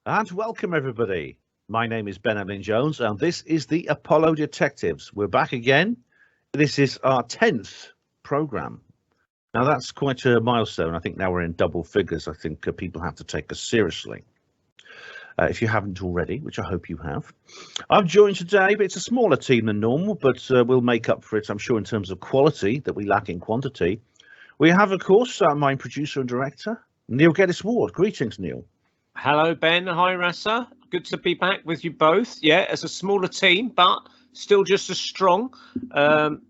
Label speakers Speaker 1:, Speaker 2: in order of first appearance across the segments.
Speaker 1: And welcome, everybody. My name is Ben Emlyn Jones, and this is the Apollo Detectives. We're back again. This is our 10th program. Now, that's quite a milestone. I think now we're in double figures. I think people have to take us seriously. If you haven't already, which I hope you have. I'm joined today, but it's a smaller team than normal, but we'll make up for it, I'm sure, in terms of quality that we lack in quantity. We have, of course, my producer and director, Neil Geddes-Ward. Greetings, Neil.
Speaker 2: Hello, Ben. Hi, Rasa. Good to be back with you both. Yeah, as a smaller team, but still just as strong.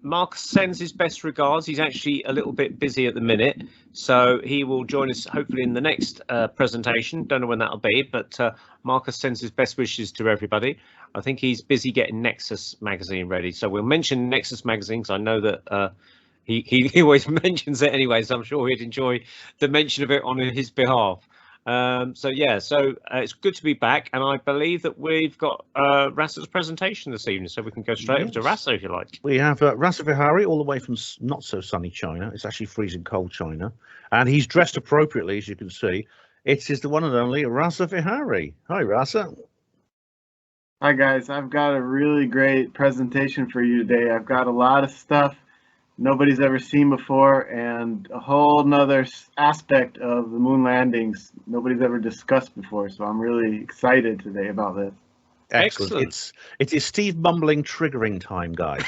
Speaker 2: Marcus sends his best regards. He's actually a little bit busy at the minute, so he will join us hopefully in the next presentation. Don't know when that'll be, but Marcus sends his best wishes to everybody. I think he's busy getting Nexus magazine ready, so we'll mention Nexus magazine because I know that he always mentions it anyway, so I'm sure he'd enjoy the mention of it on his behalf. So it's good to be back, and I believe that we've got Rasa's presentation this evening, so we can go straight over to Rasa if you like.
Speaker 1: We have Rasaviharii all the way from not so sunny China. It's actually freezing cold China, and he's dressed appropriately, as you can see. It is the one and only Rasaviharii. Hi, Rasa.
Speaker 3: Hi guys, I've got a really great presentation for you today. I've got a lot of stuff nobody's ever seen before, and a whole nother aspect of the moon landings nobody's ever discussed before. So I'm really excited today about this.
Speaker 1: Excellent. It is Steve mumbling triggering time, guys.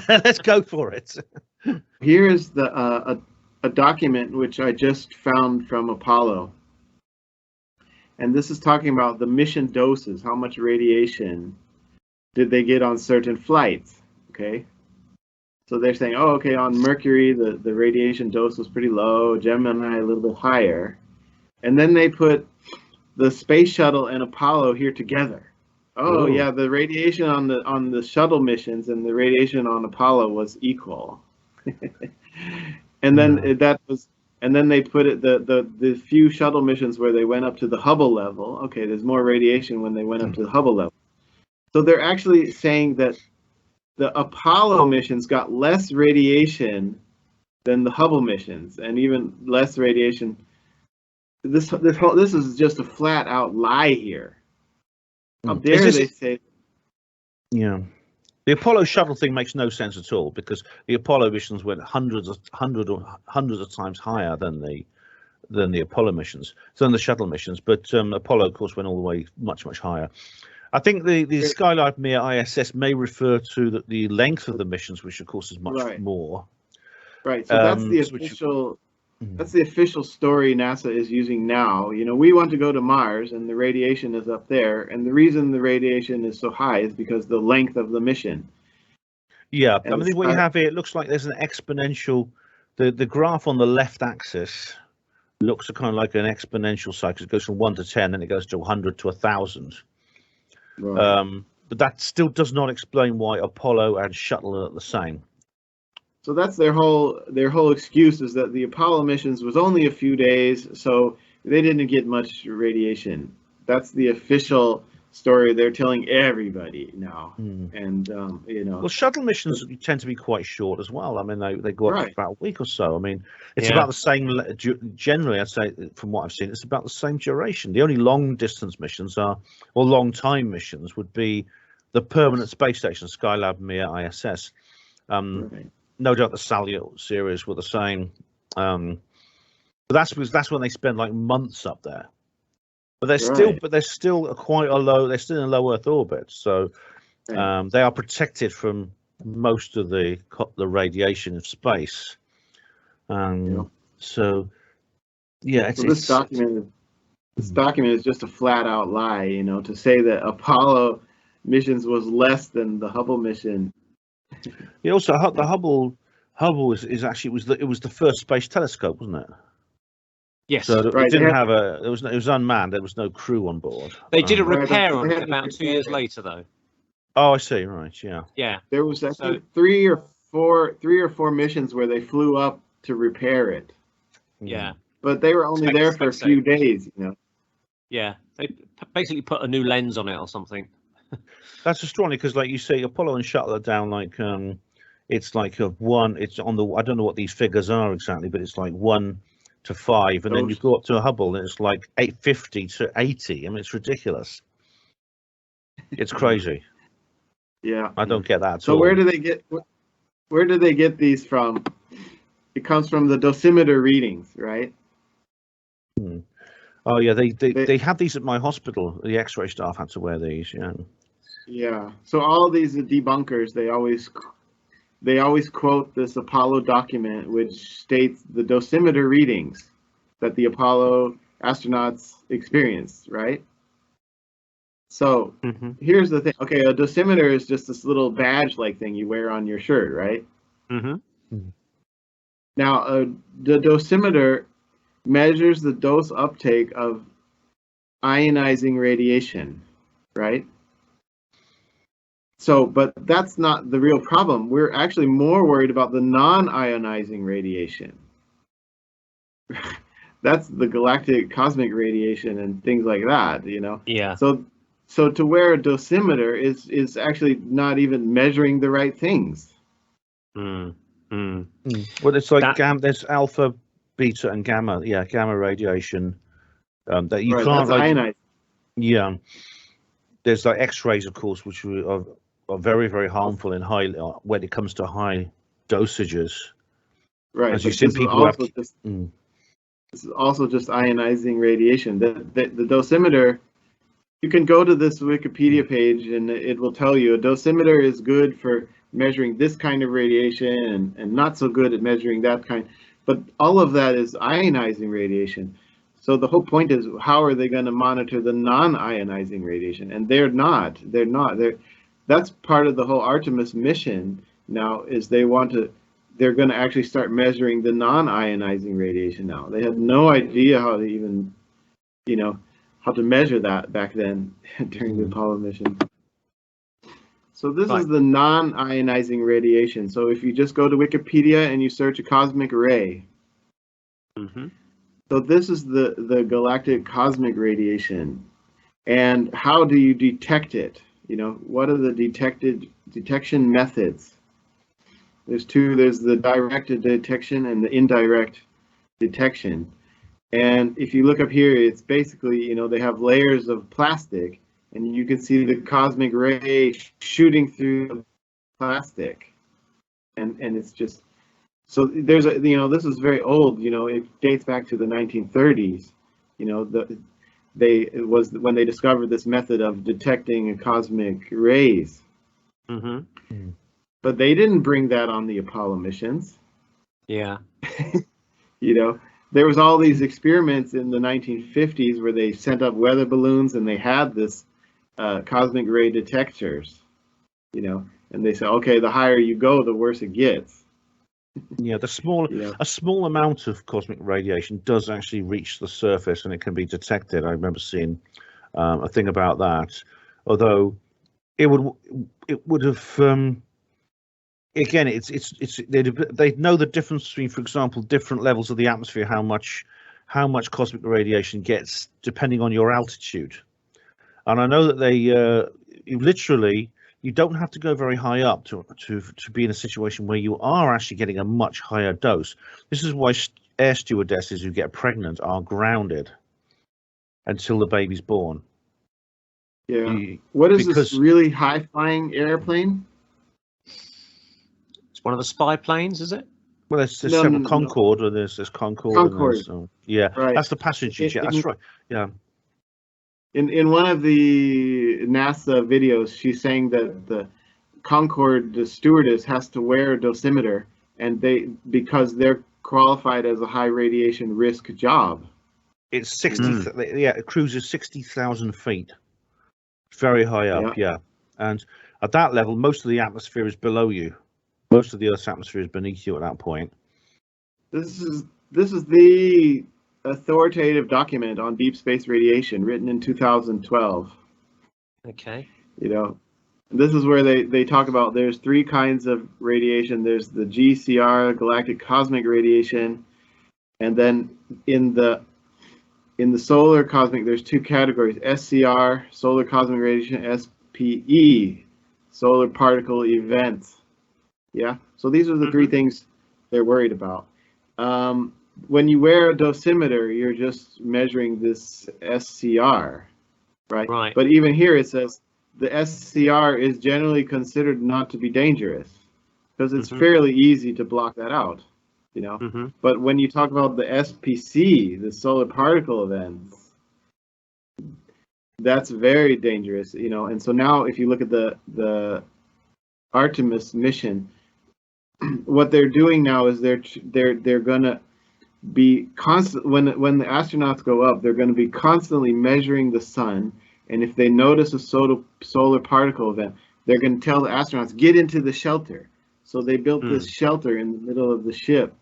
Speaker 1: Let's go for it.
Speaker 3: Here is a document which I just found from Apollo, and this is talking about the mission doses. How much radiation did they get on certain flights? Okay. So they're saying, oh, okay, on Mercury, the radiation dose was pretty low, Gemini a little bit higher. And then they put the space shuttle and Apollo here together. Oh, yeah, the radiation on the shuttle missions and the radiation on Apollo was equal. And then they put it the few shuttle missions where they went up to the Hubble level. Okay, there's more radiation when they went up to the Hubble level. So they're actually saying that the Apollo missions got less radiation than the Hubble missions, and even less radiation. This is just a flat out lie here. How dare they say?
Speaker 1: Yeah, the Apollo shuttle thing makes no sense at all, because the Apollo missions went hundreds of times higher than the Apollo missions, than the shuttle missions. But Apollo, of course, went all the way much higher. I think the Skylab Mir ISS may refer to the length of the missions, which of course is much more.
Speaker 3: Right. So that's the official. That's the official story NASA is using now. You know, we want to go to Mars, and the radiation is up there, and the reason the radiation is so high is because the length of the mission.
Speaker 1: Yeah, I mean, what you have here, it looks like there's an exponential. The graph on the left axis looks kind of like an exponential cycle. It goes from 1 to 10, then it goes to 100 to 1,000. Right. But that still does not explain why Apollo and shuttle are the same.
Speaker 3: So that's their whole excuse, is that the Apollo missions was only a few days, so they didn't get much radiation. That's the official story they're telling everybody now. And you know,
Speaker 1: well, shuttle missions tend to be quite short as well. I mean, they go up for about a week or so. I mean, it's about the same. Generally, I'd say, from what I've seen, it's about the same duration. The only long distance missions or long time missions would be the permanent space station, Skylab Mir ISS. No doubt the Salyut series were the same. But that's when they spend like months up there. But they're still quite a low. They're still in a low Earth orbit, so they are protected from most of the radiation of space. So this
Speaker 3: document is just a flat out lie. You know, to say that Apollo missions was less than the Hubble mission.
Speaker 1: Yeah, also the Hubble is actually it was the first space telescope, wasn't it?
Speaker 2: Yes.
Speaker 1: So it didn't have it was unmanned. There was no crew on board.
Speaker 2: They did a repair on it about 2 years later, though.
Speaker 1: Oh, I see. Right. Yeah.
Speaker 2: Yeah.
Speaker 3: There was actually three or four missions where they flew up to repair it.
Speaker 2: Yeah.
Speaker 3: But they were only there for a few days, you know.
Speaker 2: Yeah, they basically put a new lens on it or something.
Speaker 1: That's astronomy, because, like you say, Apollo and shuttle are down like it's like it's on the. I don't know what these figures are exactly, but it's like 1 to 5, and then you go up to a Hubble and it's like 850 to 80. I mean, it's ridiculous. It's crazy.
Speaker 3: Yeah,
Speaker 1: I don't get that at
Speaker 3: so
Speaker 1: all.
Speaker 3: where do they get these from? It comes from the dosimeter readings, right?
Speaker 1: Oh yeah, they have these at my hospital. The X-ray staff had to wear these.
Speaker 3: Yeah. So all these debunkers, they always quote this Apollo document, which states the dosimeter readings that the Apollo astronauts experienced, right? So here's the thing. Okay, a dosimeter is just this little badge-like thing you wear on your shirt, right? Now, the dosimeter measures the dose uptake of ionizing radiation, right? So, but that's not the real problem. We're actually more worried about the non-ionizing radiation. That's the galactic cosmic radiation and things like that,
Speaker 2: Yeah.
Speaker 3: So to wear a dosimeter is actually not even measuring the right things.
Speaker 1: Well, it's like there's alpha, beta, and gamma. Yeah, gamma radiation. That you can't
Speaker 3: that's ionized.
Speaker 1: Yeah. There's like X-rays, of course, which are very, very harmful in high when it comes to high dosages.
Speaker 3: Right.
Speaker 1: As you've seen people have.
Speaker 3: This is also just ionizing radiation. The dosimeter, you can go to this Wikipedia page and it will tell you a dosimeter is good for measuring this kind of radiation and not so good at measuring that kind. But all of that is ionizing radiation. So the whole point is, how are they going to monitor the non-ionizing radiation? And they're not. That's part of the whole Artemis mission now, is they're going to actually start measuring the non-ionizing radiation now. They had no idea how to even, how to measure that back then during the Apollo mission. So this is the non-ionizing radiation. So if you just go to Wikipedia and you search a cosmic ray, so this is the galactic cosmic radiation. And how do you detect it? What are the detection methods? There's two. There's the direct detection and the indirect detection. And if you look up here, it's basically, they have layers of plastic, and you can see the cosmic ray shooting through the plastic. And it's just, so there's this is very old, it dates back to the 1930s. It was when they discovered this method of detecting cosmic rays. But they didn't bring that on the Apollo missions.
Speaker 2: Yeah.
Speaker 3: There was all these experiments in the 1950s where they sent up weather balloons and they had this cosmic ray detectors, and they said, okay, the higher you go, the worse it gets.
Speaker 1: Yeah, a small amount of cosmic radiation does actually reach the surface and it can be detected. I remember seeing a thing about that, although it would have. Again, they know the difference between, for example, different levels of the atmosphere, how much cosmic radiation gets depending on your altitude. And I know that they you don't have to go very high up to be in a situation where you are actually getting a much higher dose. This is why air stewardesses who get pregnant are grounded until the baby's born.
Speaker 3: Yeah. What is this really high flying airplane?
Speaker 2: One of the spy planes, is it?
Speaker 1: Well, there's several Concorde, and there's Concorde.
Speaker 3: Concorde.
Speaker 1: Yeah,
Speaker 3: right.
Speaker 1: That's the passenger jet. That's right. Yeah.
Speaker 3: In one of the NASA videos, she's saying that the Concorde, the stewardess, has to wear a dosimeter, and because they're qualified as a high radiation risk job.
Speaker 1: It's 60. Yeah, it cruises 60,000 feet. Very high up. Yeah, and at that level, most of the atmosphere is below you. Most of the Earth's atmosphere is beneath you at that point.
Speaker 3: This is the authoritative document on deep space radiation, written in 2012.
Speaker 2: Okay.
Speaker 3: This is where they talk about there's three kinds of radiation. There's the GCR, galactic cosmic radiation, and then in the solar cosmic, there's two categories: SCR, solar cosmic radiation, SPE, solar particle events. Yeah, so these are the three things they're worried about. when you wear a dosimeter, you're just measuring this SCR, right?
Speaker 2: Right.
Speaker 3: But even here it says the SCR is generally considered not to be dangerous because it's fairly easy to block that out, you know. But when you talk about the SPC, the solar particle events, that's very dangerous, you know. And so now if you look at the Artemis mission, what they're doing now is they're gonna be constant when the astronauts go up, they're going to be constantly measuring the sun, and if they notice a solar particle event, they're going to tell the astronauts, get into the shelter. So they built this shelter in the middle of the ship,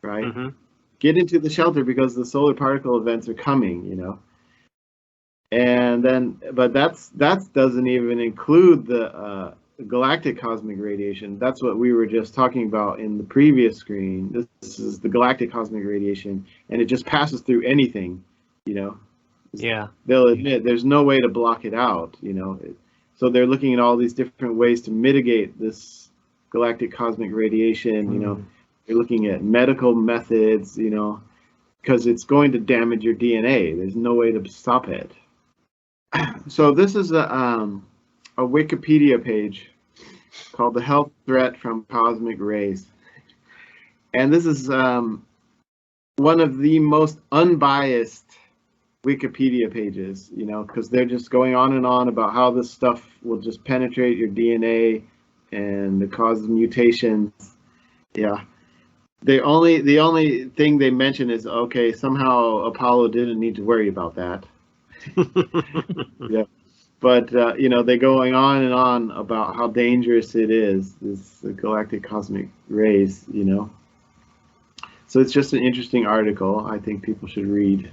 Speaker 3: right? Get into the shelter because the solar particle events are coming, you know. And then, but that doesn't even include the galactic cosmic radiation. That's what we were just talking about in the previous screen. This is the galactic cosmic radiation, and it just passes through anything, you know.
Speaker 2: Yeah.
Speaker 3: They'll admit there's no way to block it out, you know. So they're looking at all these different ways to mitigate this galactic cosmic radiation, you know. They're looking at medical methods, you know, because it's going to damage your DNA. There's no way to stop it. So this is a Wikipedia page called The Health Threat from Cosmic Rays. And this is one of the most unbiased Wikipedia pages, you know, because they're just going on and on about how this stuff will just penetrate your DNA and it causes mutations. Yeah. The only thing they mention is, okay, somehow Apollo didn't need to worry about that. Yeah. But, you know, they're going on and on about how dangerous it is, this galactic cosmic rays, you know. So it's just an interesting article I think people should read.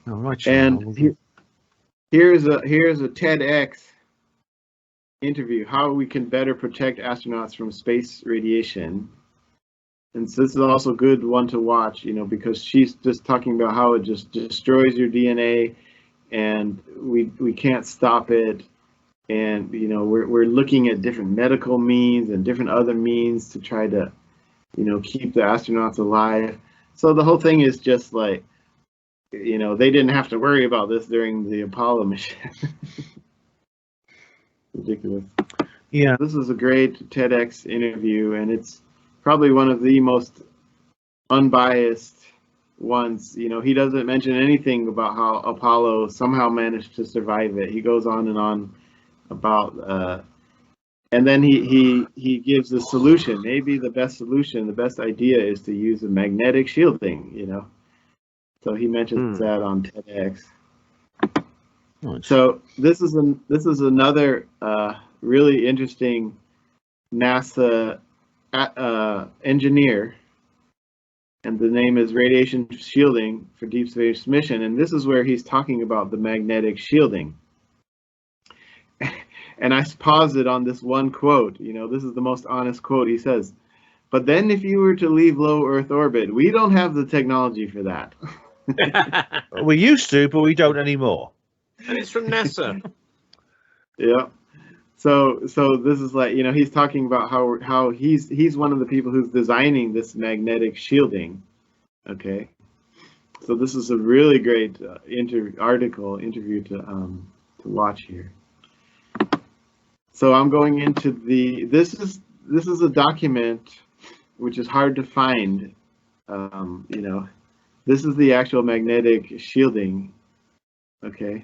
Speaker 1: All right,
Speaker 3: and here's a TEDx interview, how we can better protect astronauts from space radiation. And so this is also a good one to watch, you know, because she's just talking about how it just destroys your DNA, and we can't stop it. And, you know, we're looking at different medical means and different other means to try to, you know, keep the astronauts alive. So the whole thing is just like, you know, they didn't have to worry about this during the Apollo mission. Ridiculous.
Speaker 1: Yeah.
Speaker 3: This is a great TEDx interview, and it's probably one of the most unbiased ones. You know, he doesn't mention anything about how Apollo somehow managed to survive it. He goes on and on about, and then he gives the solution. Maybe the best solution, the best idea is to use a magnetic shielding, you know. So he mentions that on TEDx.
Speaker 1: Nice.
Speaker 3: So this is another really interesting NASA engineer, and the name is Radiation Shielding for Deep Space Mission, and this is where he's talking about the magnetic shielding. And I paused it on this one quote. You know, this is the most honest quote. He says, "But then if you were to leave low Earth orbit, we don't have the technology for that."
Speaker 1: We used to, but we don't anymore.
Speaker 2: And it's from NASA.
Speaker 3: Yeah. So this is like, you know, he's talking about how he's one of the people who's designing this magnetic shielding. Okay. So this is a really great interview to watch here. So I'm going into this is a document which is hard to find. You know, this is the actual magnetic shielding. Okay.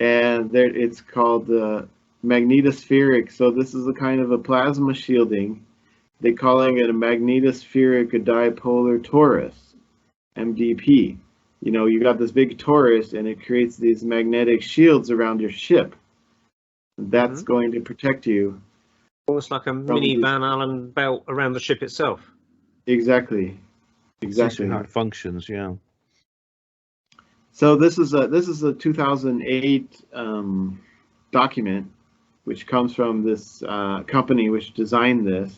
Speaker 3: And there it's called magnetospheric. So this is a kind of a plasma shielding. They're calling it a magnetospheric dipolar torus, MDP. You know, you got this big torus, and it creates these magnetic shields around your ship. That's going to protect you.
Speaker 2: Almost like a mini Van Allen belt around the ship itself.
Speaker 3: Exactly.
Speaker 1: How it functions, yeah.
Speaker 3: So this is a 2008 document, which comes from this company which designed this.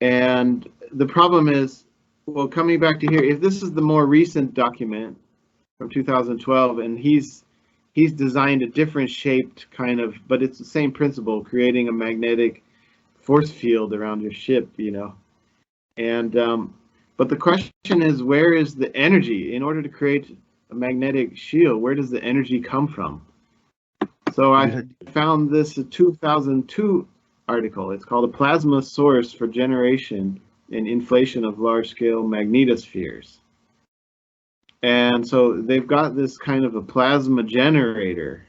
Speaker 3: And the problem is, well, coming back to here, if this is the more recent document from 2012, and he's designed a different shaped kind of, but it's the same principle, creating a magnetic force field around your ship, you know. And but the question is, where is the energy in order to create a magnetic shield? Where does the energy come from? So I found this 2002 article. It's called "A Plasma Source for Generation and Inflation of Large-Scale Magnetospheres." And so they've got this kind of a plasma generator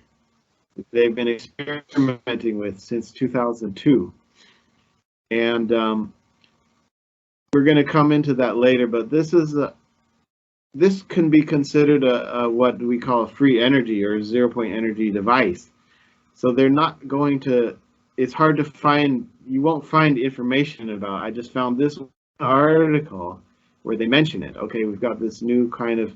Speaker 3: they've been experimenting with since 2002. And we're going to come into that later, but this can be considered a what we call a free energy or a 0-point energy device. So they're not going to, it's hard to find, you won't find information about. I just found this article where they mention it. Okay, we've got this new kind of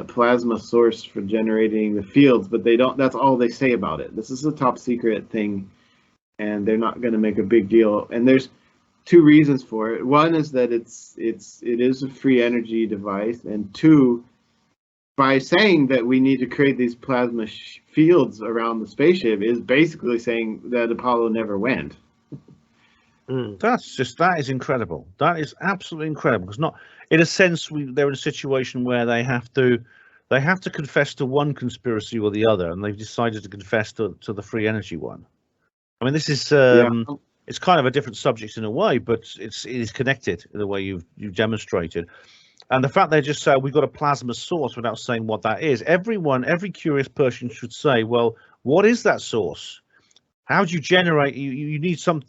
Speaker 3: plasma source for generating the fields, but they don't, that's all they say about it. This is a top secret thing, and they're not going to make a big deal. And there's two reasons for it. One is that it is a free energy device, and two, by saying that we need to create these plasma fields around the spaceship is basically saying that Apollo never went.
Speaker 1: That is incredible. That is absolutely incredible. Because not, in a sense, they're in a situation where they have to confess to one conspiracy or the other, and they've decided to confess to the free energy one. I mean, this is it's kind of a different subject in a way, but it is connected in the way you've demonstrated. And the fact they just say we've got a plasma source without saying what that is, every curious person should say, well, what is that source? How do you generate? You need some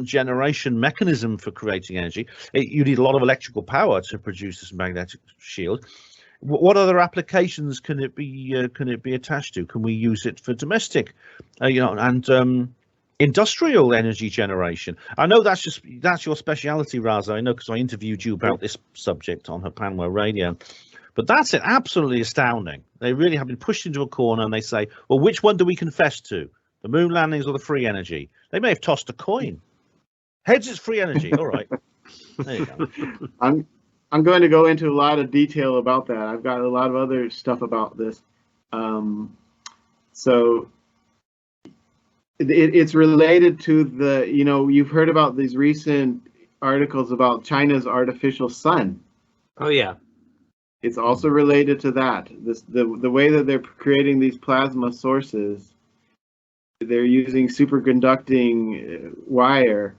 Speaker 1: generation mechanism for creating energy. You need a lot of electrical power to produce this magnetic shield. What other applications can it be attached to? Can we use it for domestic, and industrial energy generation? I know that's your speciality, Raza. I know because I interviewed you about this subject on Panwa Radio. But that's it, absolutely astounding. They really have been pushed into a corner, and they say, well, which one do we confess to? The moon landings or the free energy? They may have tossed a coin. Heads, it's free energy. All right. There you go.
Speaker 3: I'm going to go into a lot of detail about that. I've got a lot of other stuff about this. So it's related to the, you've heard about these recent articles about China's artificial sun.
Speaker 2: Oh, yeah.
Speaker 3: It's also related to that. The way that they're creating these plasma sources, they're using superconducting wire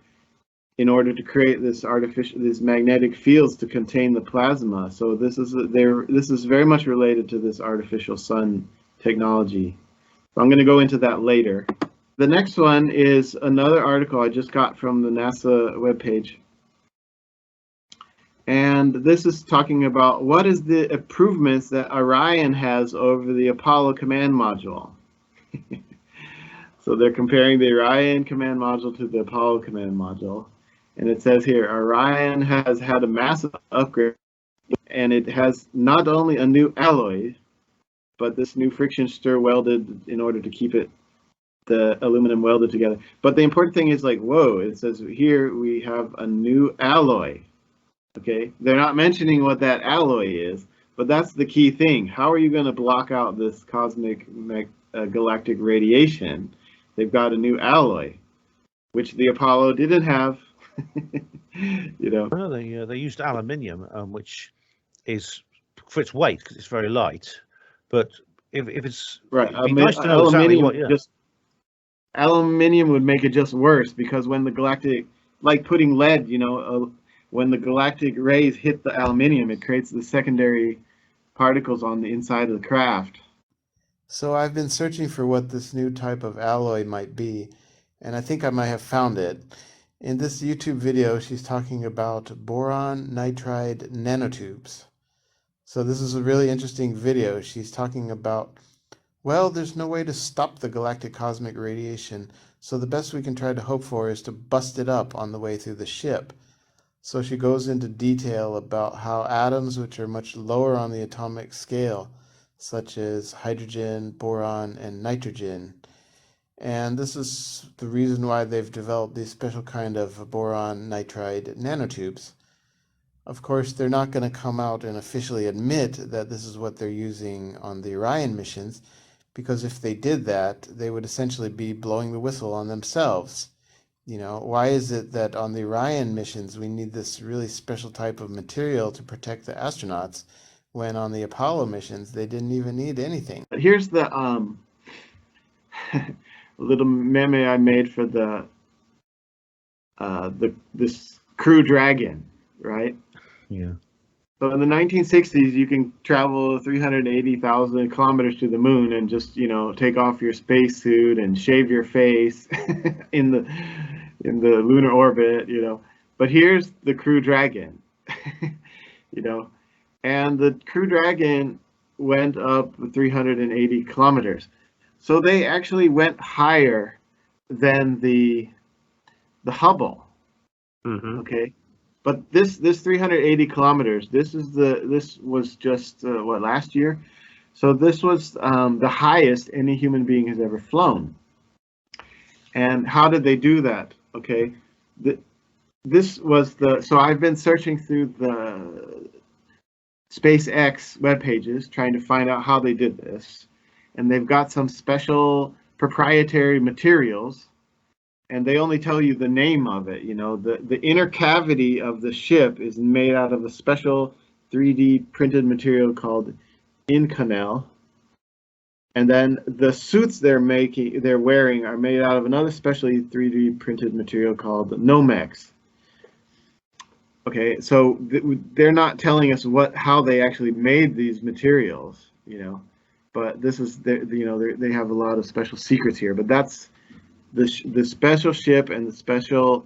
Speaker 3: in order to create these magnetic fields to contain the plasma. So this is very much related to this artificial sun technology. So I'm going to go into that later. The next one is another article I just got from the NASA webpage. And this is talking about what is the improvements that Orion has over the Apollo command module. So they're comparing the Orion command module to the Apollo command module. And it says here, Orion has had a massive upgrade, and it has not only a new alloy, but this new friction stir welded in order to keep the aluminum welded together. But the important thing is, like, whoa, it says here we have a new alloy. Okay, they're not mentioning what that alloy is, but that's the key thing. How are you going to block out this cosmic galactic radiation? They've got a new alloy, which the Apollo didn't have.
Speaker 1: Well, they used aluminium, which is for its weight because it's very light. But if it's
Speaker 3: right,
Speaker 1: it'd be nice to know exactly what. Yeah.
Speaker 3: Aluminium would make it just worse, because when the galactic, like putting lead, when the galactic rays hit the aluminium, it creates the secondary particles on the inside of the craft.
Speaker 4: So I've been searching for what this new type of alloy might be, and I think I might have found it. In this YouTube video, she's talking about boron nitride nanotubes. So this is a really interesting video. She's talking about, well, there's no way to stop the galactic cosmic radiation, so the best we can try to hope for is to bust it up on the way through the ship. So she goes into detail about how atoms which are much lower on the atomic scale, such as hydrogen, boron, and nitrogen. And this is the reason why they've developed these special kind of boron nitride nanotubes. Of course, they're not going to come out and officially admit that this is what they're using on the Orion missions, because if they did that, they would essentially be blowing the whistle on themselves. You know, why is it that on the Orion missions we need this really special type of material to protect the astronauts, when on the Apollo missions they didn't even need anything?
Speaker 3: Here's the little meme I made for this Crew Dragon, right?
Speaker 1: Yeah.
Speaker 3: So in the 1960s, you can travel 380,000 kilometers to the moon and just, take off your spacesuit and shave your face in the lunar orbit, But here's the Crew Dragon, and the Crew Dragon went up 380 kilometers. So they actually went higher than the Hubble.
Speaker 2: Mm-hmm.
Speaker 3: Okay. But this 380 kilometers, this was just last year? So this was the highest any human being has ever flown. And how did they do that? Okay, so I've been searching through the SpaceX web pages trying to find out how they did this, and they've got some special proprietary materials. And they only tell you the name of it. The inner cavity of the ship is made out of a special 3D printed material called Inconel. And then the suits they're wearing are made out of another specially 3D printed material called Nomex. Okay, so they're not telling us how they actually made these materials, But this is they have a lot of special secrets here. But that's the special ship and the special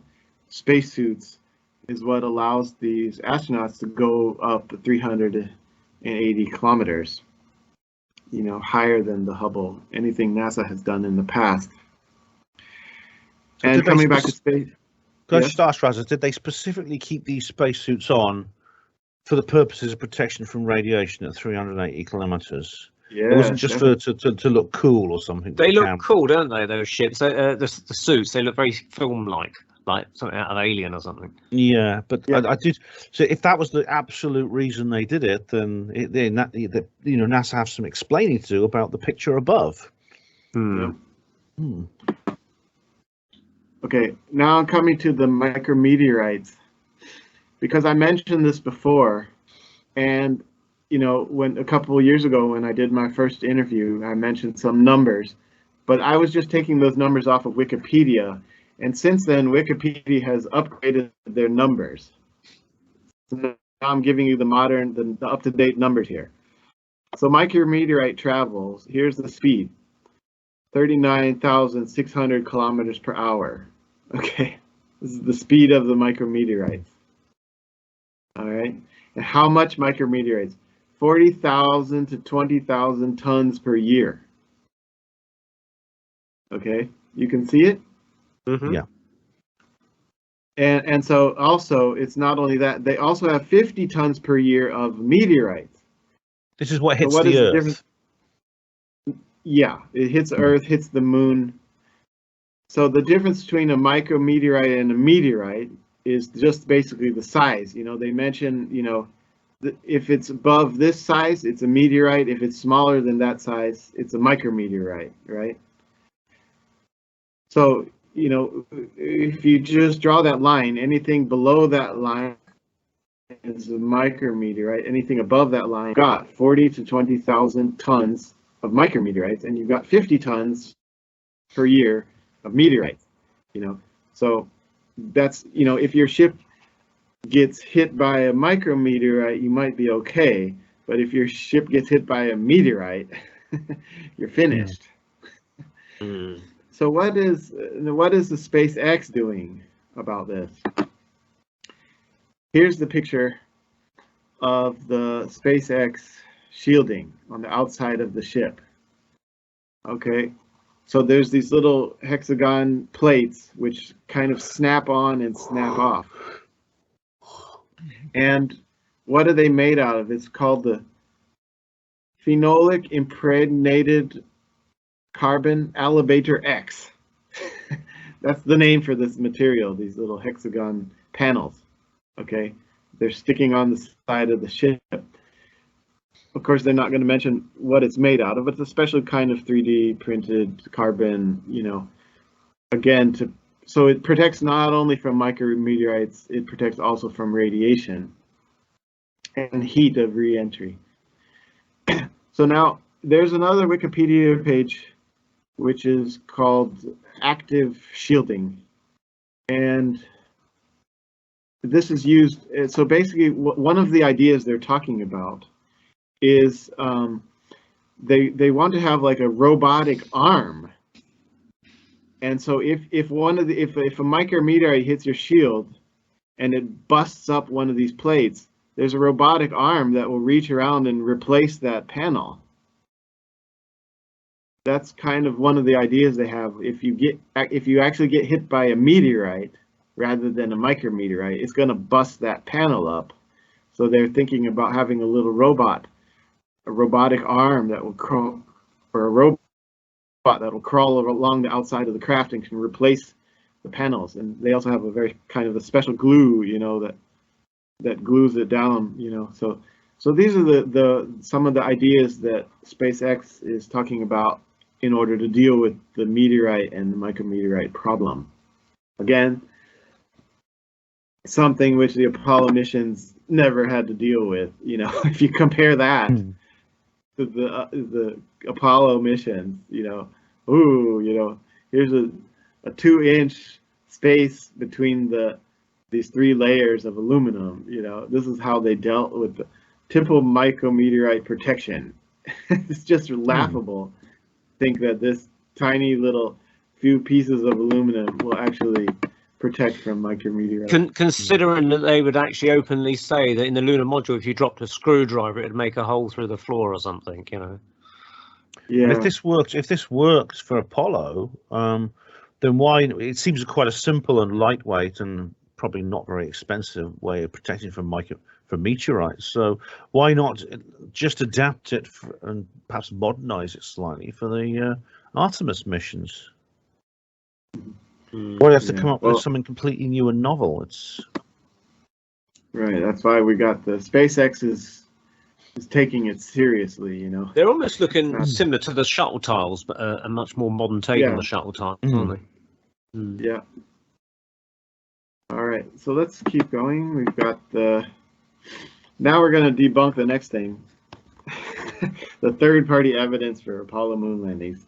Speaker 3: spacesuits is what allows these astronauts to go up 380 kilometers, higher than the Hubble, anything NASA has done in the past. So and coming back to space.
Speaker 1: Yes? Raza, did they specifically keep these spacesuits on for the purposes of protection from radiation at 380 kilometers?
Speaker 3: Yeah,
Speaker 1: it wasn't just to look cool or something.
Speaker 2: They look cool, don't they? Those ships, the suits, they look very film-like, like something out of Alien or something.
Speaker 1: Yeah, but yeah. I did. So if that was the absolute reason they did it, then NASA have some explaining to do about the picture above.
Speaker 3: Yeah. Okay, now I'm coming to the micrometeorites, because I mentioned this before, and when a couple of years ago when I did my first interview, I mentioned some numbers, but I was just taking those numbers off of Wikipedia, and since then Wikipedia has upgraded their numbers. So now I'm giving you the up-to-date numbers here. So micrometeorite travels, here's the speed, 39,600 kilometers per hour. Okay, this is the speed of the micrometeorites. All right, and how much micrometeorites? 40,000 to 20,000 tons per year. Okay, you can see it?
Speaker 2: Mm-hmm.
Speaker 1: Yeah.
Speaker 3: And so also, it's not only that, they also have 50 tons per year of meteorites.
Speaker 1: This is what hits the Earth.
Speaker 3: Yeah, it hits Earth, hits the moon. So the difference between a micrometeorite and a meteorite is just basically the size. They mention, if it's above this size, it's a meteorite. If it's smaller than that size, it's a micrometeorite, right? So, if you just draw that line, anything below that line is a micrometeorite. Anything above that line, you've got 40 to 20,000 tons of micrometeorites, and you've got 50 tons per year of meteorites. So that's, if your ship gets hit by a micrometeorite, you might be okay, but if your ship gets hit by a meteorite, you're finished.
Speaker 2: Mm.
Speaker 3: So what is the SpaceX doing about this? Here's the picture of the SpaceX shielding on the outside of the ship. Okay, so there's these little hexagon plates which kind of snap on and snap off. And what are they made out of? It's called the phenolic impregnated carbon elevator X. That's the name for this material, these little hexagon panels. Okay, they're sticking on the side of the ship. Of course, they're not going to mention what it's made out of. It's a special kind of 3D printed carbon, again, to so it protects not only from micrometeorites, it protects also from radiation and heat of re-entry. So now there's another Wikipedia page which is called active shielding, and this is used. So basically, one of the ideas they're talking about is they want to have like a robotic arm. And so if a micrometeorite hits your shield and it busts up one of these plates, there's a robotic arm that will reach around and replace that panel. That's kind of one of the ideas they have. If you actually get hit by a meteorite rather than a micrometeorite, it's going to bust that panel up. So they're thinking about having a little robot, a robotic arm that will crawl, or a robot that will crawl along the outside of the craft and can replace the panels. And they also have a very kind of a special glue, you know, that glues it down, you know. So these are some of the ideas that SpaceX is talking about in order to deal with the meteorite and the micrometeorite problem. Again, something which the Apollo missions never had to deal with. You know, if you compare that to the Apollo missions, you know, here's a 2-inch space between these 3 layers of aluminum. You know, this is how they dealt with the typical micrometeorite protection. It's just laughable. Think that this tiny little few pieces of aluminum will actually protect from micrometeorites.
Speaker 2: Considering that they would actually openly say that in the lunar module, if you dropped a screwdriver, it would make a hole through the floor or something, you know.
Speaker 1: Yeah. And if this works for Apollo, then why? It seems quite a simple and lightweight and probably not very expensive way of protecting from meteorites. So why not just adapt it and perhaps modernize it slightly for the Artemis missions? Why do you have to come up with something completely new and novel? It's
Speaker 3: right. That's why we got the SpaceX is taking it seriously. You know,
Speaker 2: they're almost looking similar to the shuttle tiles, but a much more modern take on the shuttle tiles, aren't they?
Speaker 3: Yeah. All right. So let's keep going. We've got now we're going to debunk the next thing. The third-party evidence for Apollo moon landings.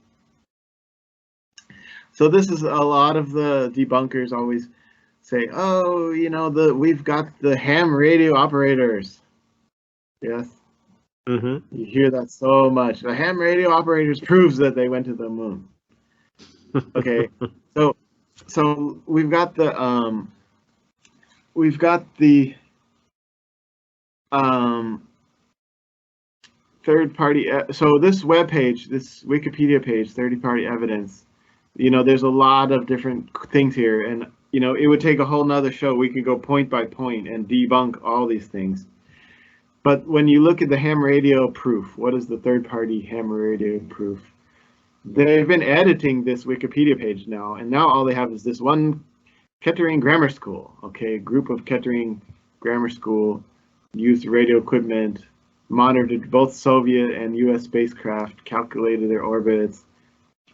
Speaker 3: So this is a lot of the debunkers always say, oh, you know, we've got the ham radio operators. Yes. You hear that so much. The ham radio operators proves that they went to the moon. Okay. So we've got the third party. So this web page, this Wikipedia page, third party evidence. You know, there's a lot of different things here, and you know, it would take a whole nother show. We could go point by point and debunk all these things. But when you look at the ham radio proof, what is the third party ham radio proof? They've been editing this Wikipedia page now, and now all they have is this one Kettering Grammar School. Okay, a group of Kettering Grammar School used radio equipment, monitored both Soviet and U.S. spacecraft, calculated their orbits.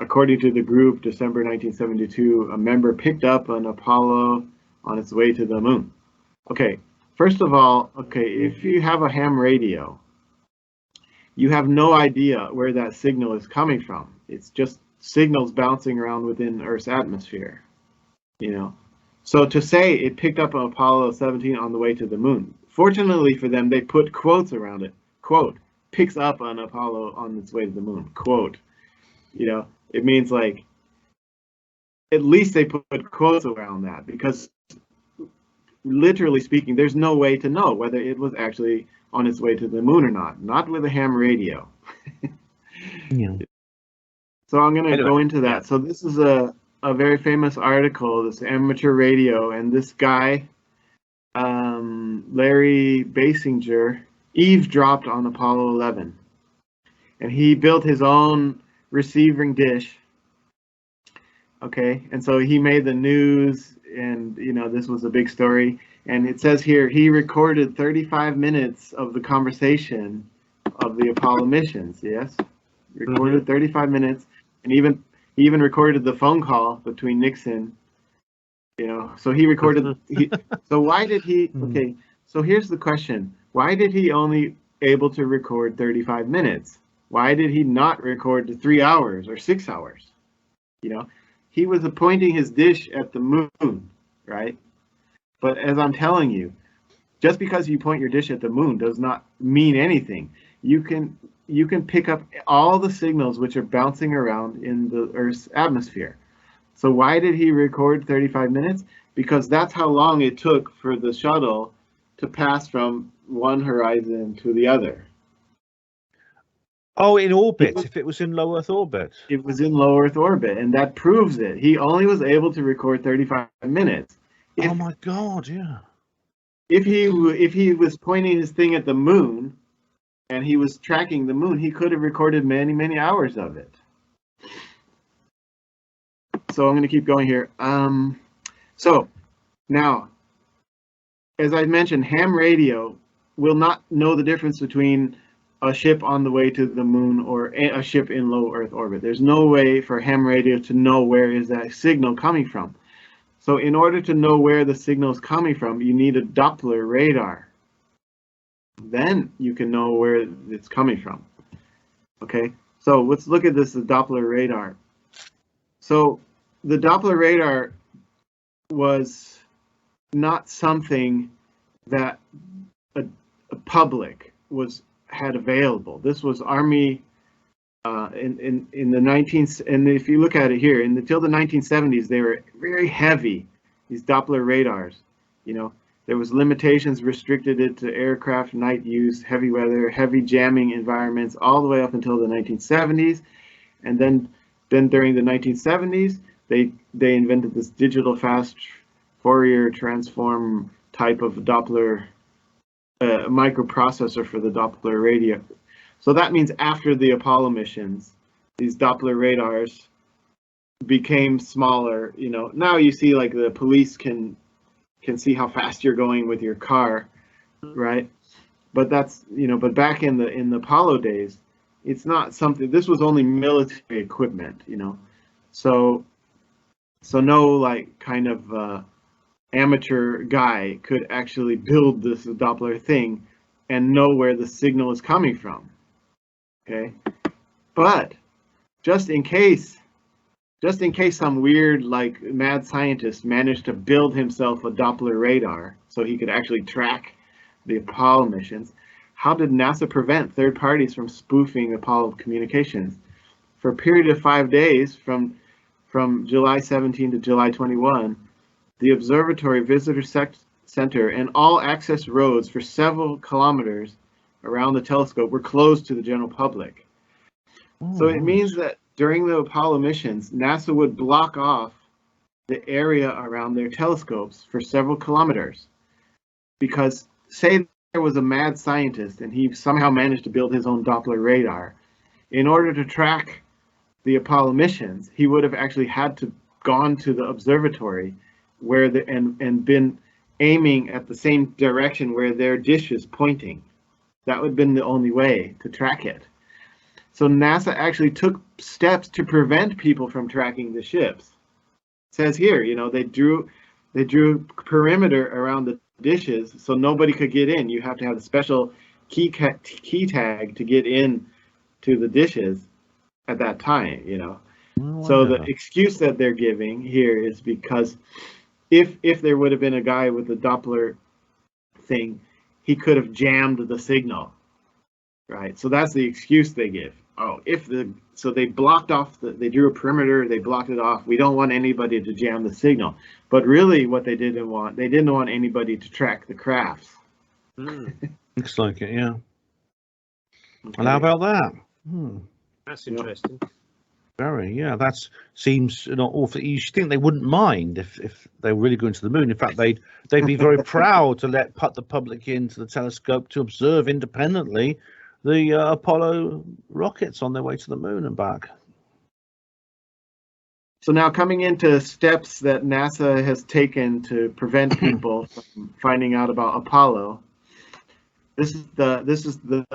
Speaker 3: According to the group, December 1972, a member picked up an Apollo on its way to the moon. Okay, first of all, if you have a ham radio, you have no idea where that signal is coming from. It's just signals bouncing around within Earth's atmosphere, you know. So to say it picked up an Apollo 17 on the way to the moon, fortunately for them, they put quotes around it. Quote, picks up an Apollo on its way to the moon. Quote, you know, it means like, at least they put quotes around that, because literally speaking, there's no way to know whether it was actually on its way to the moon or not with a ham radio.
Speaker 1: Yeah.
Speaker 3: So I'm going to go into that. So this is a very famous article, this amateur radio, and this guy, Larry Basinger, eavesdropped on Apollo 11. And he built his own receiving dish. Okay, and so he made the news, and you know, this was a big story. And it says here he recorded 35 minutes of the conversation of the Apollo missions. Yes, recorded 35 minutes, and he even recorded the phone call between Nixon You know, so he recorded. So why did he? Okay, so here's the question: why did he only able to record 35 minutes? Why did he not record 3 hours or 6 hours? You know, he was pointing his dish at the moon, right? But as I'm telling you, just because you point your dish at the moon does not mean anything. You can pick up all the signals which are bouncing around in the Earth's atmosphere. So why did he record 35 minutes? Because that's how long it took for the shuttle to pass from one horizon to the other.
Speaker 1: Oh, in orbit, if it was in low Earth orbit.
Speaker 3: It was in low Earth orbit, and that proves it. He only was able to record 35 minutes.
Speaker 1: Oh my God, yeah.
Speaker 3: If he was pointing his thing at the moon and he was tracking the moon, he could have recorded many, many hours of it. So I'm going to keep going here. So now, as I mentioned, ham radio will not know the difference between a ship on the way to the moon or a ship in low Earth orbit. There's no way for ham radio to know where is that signal coming from. So in order to know where the signal is coming from, you need a Doppler radar. Then you can know where it's coming from. Okay, so let's look at this, the Doppler radar. So the Doppler radar was not something that a public had available. This was Army in the 19th, and if you look at it here, until the 1970s, they were very heavy. These Doppler radars, you know, there was limitations restricted it to aircraft, night use, heavy weather, heavy jamming environments, all the way up until the 1970s, and then during the 1970s, they invented this digital fast Fourier transform type of Doppler microprocessor for the Doppler radio. So that means after the Apollo missions, these Doppler radars became smaller. You know, now you see like the police can see how fast you're going with your car, right? But that's, you know, but back in the Apollo days, it's not something. This was only military equipment, you know. So no like kind of amateur guy could actually build this Doppler thing and know where the signal is coming from. Okay, but just in case some weird like mad scientist managed to build himself a Doppler radar so he could actually track the Apollo missions, how did NASA prevent third parties from spoofing Apollo communications? For a period of 5 days, from July 17 to July 21, the observatory, visitor center, and all access roads for several kilometers around the telescope were closed to the general public. So it means that during the Apollo missions, NASA would block off the area around their telescopes for several kilometers. Because say there was a mad scientist and he somehow managed to build his own Doppler radar, in order to track the Apollo missions, he would have actually had to gone to the observatory where and been aiming at the same direction where their dish is pointing. That would have been the only way to track it. So NASA actually took steps to prevent people from tracking the ships. It says here, you know, they drew perimeter around the dishes so nobody could get in. You have to have a special key tag to get in to the dishes at that time, you know. So the excuse that they're giving here is because if there would have been a guy with a Doppler thing, he could have jammed the signal, right? So that's the excuse they give. Oh, so they blocked off they drew a perimeter, they blocked it off. We don't want anybody to jam the signal. But really what they didn't want anybody to track the crafts.
Speaker 1: Looks like it, yeah. Okay. And how about that?
Speaker 2: That's interesting.
Speaker 1: Very, yeah. That seems not awful. You think they wouldn't mind if they were really going to the moon. In fact, they'd be very proud to put the public into the telescope to observe independently the Apollo rockets on their way to the moon and back.
Speaker 3: So now coming into steps that NASA has taken to prevent people from finding out about Apollo. This is the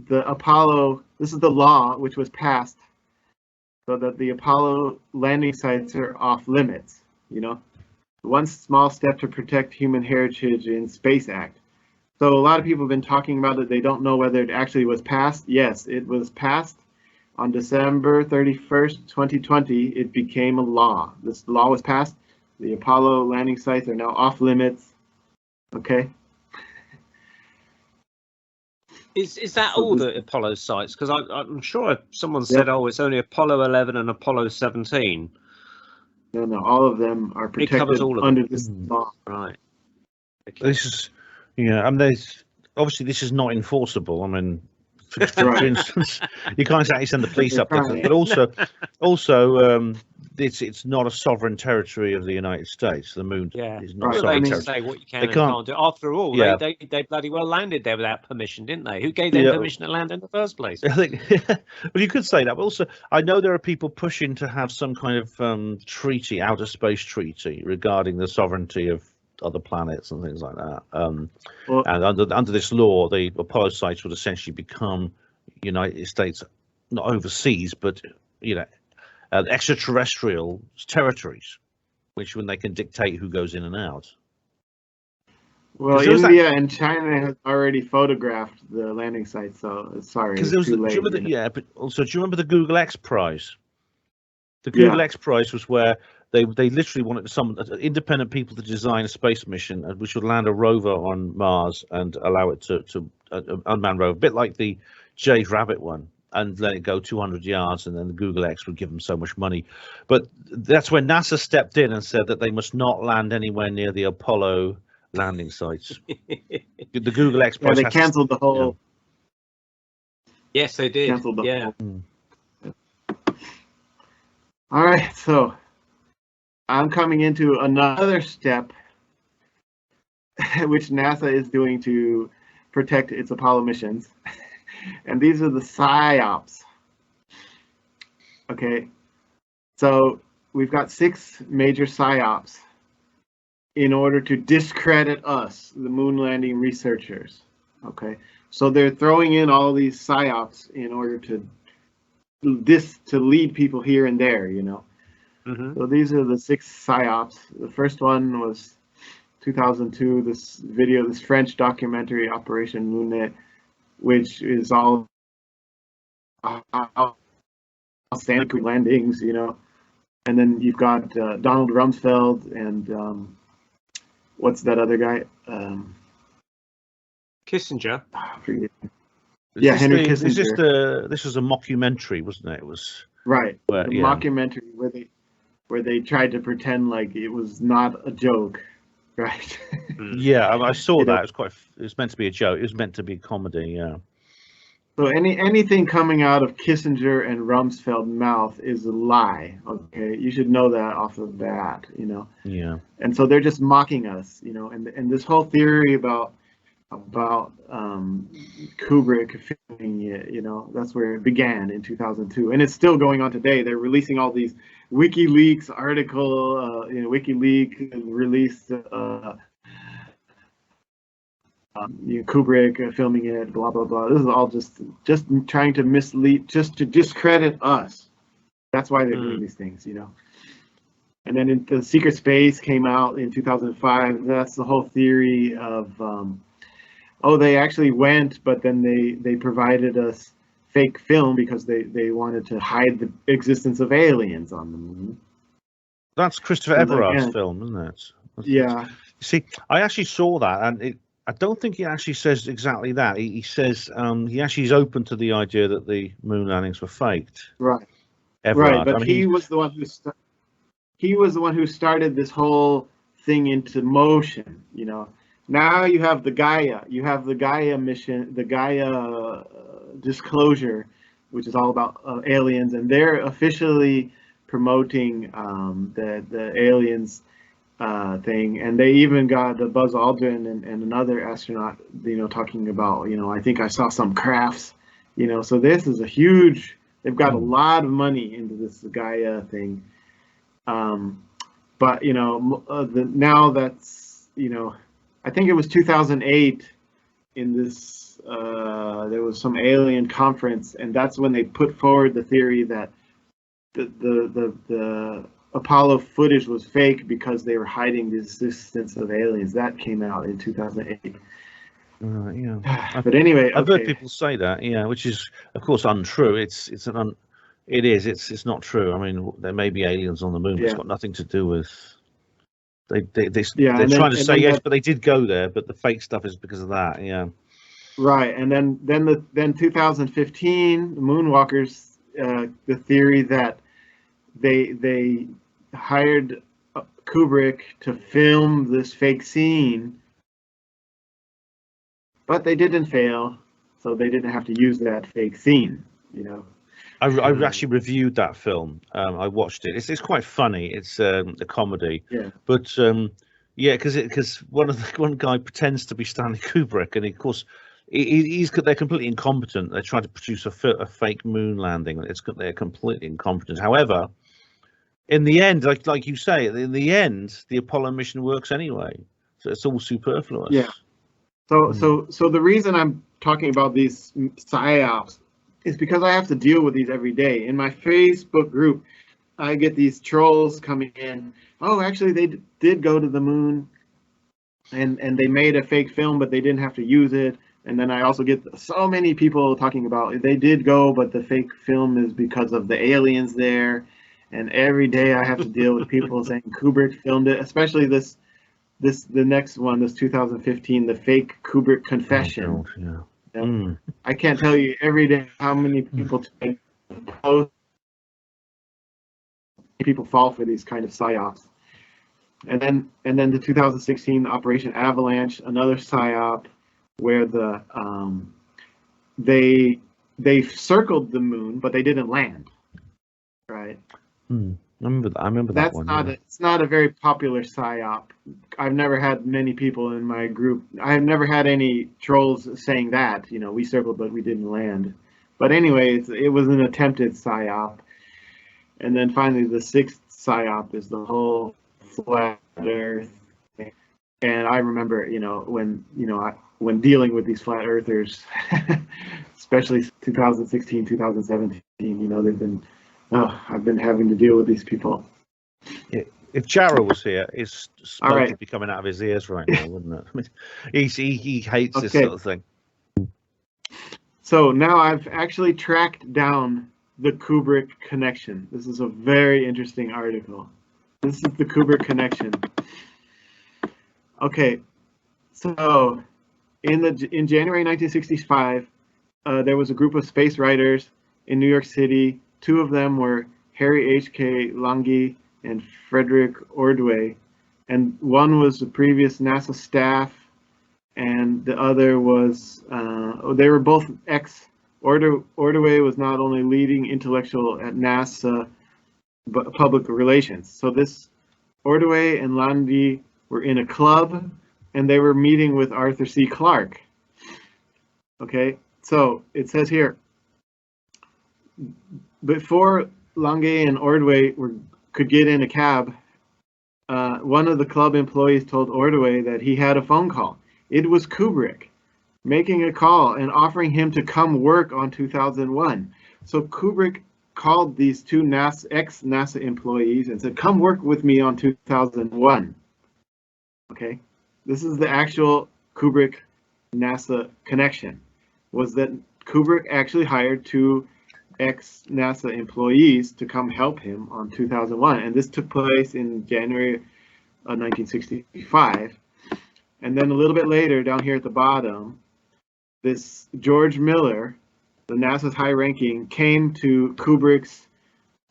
Speaker 3: Apollo. This is the law which was passed so that the Apollo landing sites are off limits. You know, One small step to protect human heritage in Space Act. So a lot of people have been talking about it. They don't know whether it actually was passed. Yes, it was passed on December 31st, 2020. It became a law. This law was passed. The Apollo landing sites are now off limits. Okay.
Speaker 2: Is that all the Apollo sites? Because I'm sure someone said, oh, it's only Apollo 11 and Apollo 17.
Speaker 3: No, all of them are protected under this law.
Speaker 2: Right. Okay.
Speaker 1: This is, there's obviously this is not enforceable. I mean, for instance, you can't exactly send the police up there, but also, it's not a sovereign territory of the United States. The moon is not a sovereign territory.
Speaker 2: Say what you can and can't do. After all, they bloody well landed there without permission, didn't they? Who gave them permission to land in the first place?
Speaker 1: I think, well, you could say that, but also I know there are people pushing to have some kind of treaty, outer space treaty, regarding the sovereignty of other planets and things like that. And under this law, the Apollo sites would essentially become United States, not overseas, but extraterrestrial territories, when they can dictate who goes in and out.
Speaker 3: Well, India and China have already photographed the landing site, so sorry, it's too late.
Speaker 1: But also, do you remember the Google X Prize? The Google X Prize was where they literally wanted some independent people to design a space mission which would land a rover on Mars and allow it to unmanned rover, a bit like the Jade Rabbit one, and let it go 200 yards, and then the Google X would give them so much money. But that's when NASA stepped in and said that they must not land anywhere near the Apollo landing sites. The Google X Prize.
Speaker 3: They canceled the whole.
Speaker 2: Yes, they did.
Speaker 3: Canceled the whole. All right, so I'm coming into another step which NASA is doing to protect its Apollo missions. And these are the PSYOPs. Okay, so we've got 6 major PSYOPs in order to discredit us, the moon landing researchers. Okay, so they're throwing in all these PSYOPs in order to lead people here and there, So these are the 6 PSYOPs. The first one was 2002, this French documentary, Operation Moonnet, which is all standard landings, And then you've got Donald Rumsfeld and what's that other guy?
Speaker 2: Kissinger.
Speaker 3: Henry Kissinger.
Speaker 1: This was a mockumentary, wasn't it? It was
Speaker 3: right. Mockumentary where they tried to pretend like it was not a joke, right?
Speaker 1: Yeah, I saw that. It was meant to be a joke. It was meant to be a comedy. Yeah.
Speaker 3: So anything coming out of Kissinger and Rumsfeld's mouth is a lie. Okay, you should know that off the bat.
Speaker 1: Yeah.
Speaker 3: And so they're just mocking us. And this whole theory about Kubrick filming it, that's where it began in 2002, and it's still going on today. They're releasing all these WikiLeaks article, WikiLeaks released Kubrick filming it, blah blah blah. This is all just trying to mislead, just to discredit us. That's why they're doing these things, And then the Secret Space came out in 2005. That's the whole theory of they actually went, but then they provided us fake film because they wanted to hide the existence of aliens on the moon.
Speaker 1: That's Christopher Everard's film, isn't it?
Speaker 3: Yeah.
Speaker 1: You see, I actually saw that, and I don't think he actually says exactly that. He says he actually is open to the idea that the moon landings were faked.
Speaker 3: Right.
Speaker 1: Everard.
Speaker 3: Right, but he was the one who started this whole thing into motion. Now you have the Gaia. You have the Gaia mission, the Gaia disclosure, which is all about aliens, and they're officially promoting the aliens thing, and they even got the Buzz Aldrin and another astronaut, talking about, I think I saw some crafts, So this is a huge. They've got a lot of money into this Gaia thing, but now that's I think it was 2008 in this. There was some alien conference, and that's when they put forward the theory that the Apollo footage was fake because they were hiding the existence of aliens. That came out in 2008.
Speaker 1: Yeah.
Speaker 3: But anyway,
Speaker 1: I've heard people say that, yeah, which is of course untrue. It's not true. I mean, there may be aliens on the moon, but it's got nothing to do with. They're trying to say yes, but they did go there. But the fake stuff is because of that, yeah.
Speaker 3: Right, and then 2015, the Moonwalkers, the theory that they hired Kubrick to film this fake scene, but they didn't fail, so they didn't have to use that fake scene, you know.
Speaker 1: I actually reviewed that film. I watched it. It's quite funny. It's a comedy.
Speaker 3: Yeah.
Speaker 1: But because one guy pretends to be Stanley Kubrick, and of course they're completely incompetent. They're trying to produce a fake moon landing. They're completely incompetent. However, in the end, like you say, in the end, the Apollo mission works anyway. So it's all superfluous.
Speaker 3: Yeah. So the reason I'm talking about these psyops is because I have to deal with these every day. In my Facebook group, I get these trolls coming in. Oh, actually, they did go to the moon, and they made a fake film, but they didn't have to use it. And then I also get so many people talking about they did go, but the fake film is because of the aliens there. And every day I have to deal with people saying Kubrick filmed it, especially the next one, this 2015, the fake Kubrick confession.
Speaker 1: Oh, God, yeah.
Speaker 3: I can't tell you every day how many people post. People fall for these kind of psyops. And then the 2016 Operation Avalanche, another psyop where they circled the moon, but they didn't land. Right.
Speaker 1: I remember that one.
Speaker 3: It's not a very popular psyop. I've never had many people in my group. I've never had any trolls saying that. You know, we circled, but we didn't land. But anyway, it was an attempted psyop. And then finally, the sixth psyop is the whole flat Earth. And I remember, when dealing with these flat earthers, especially 2016, 2017, they've been. Oh, I've been having to deal with these people.
Speaker 1: Yeah. If Jarrah was here, his smoke would be coming out of his ears right now, wouldn't it? I mean, he hates this sort of thing.
Speaker 3: So now I've actually tracked down the Kubrick connection. This is a very interesting article. This is the Kubrick connection. Okay, so in January 1965, there was a group of space writers in New York City. Two of them were Harry H.K. Lange and Frederick Ordway, and one was the previous NASA staff, and the other was, they were both Ordway was not only leading intellectual at NASA, but public relations. So this Ordway and Lange were in a club, and they were meeting with Arthur C. Clarke. Okay, so it says here, before Lange and Ordway could get in a cab, one of the club employees told Ordway that he had a phone call. It was Kubrick making a call and offering him to come work on 2001. So Kubrick called these two ex-NASA employees and said, come work with me on 2001. Okay, this is the actual Kubrick-NASA connection, was that Kubrick actually hired two ex-NASA employees to come help him on 2001, and this took place in January of 1965. And then a little bit later, down here at the bottom, this George Miller, the NASA's high-ranking, came to Kubrick's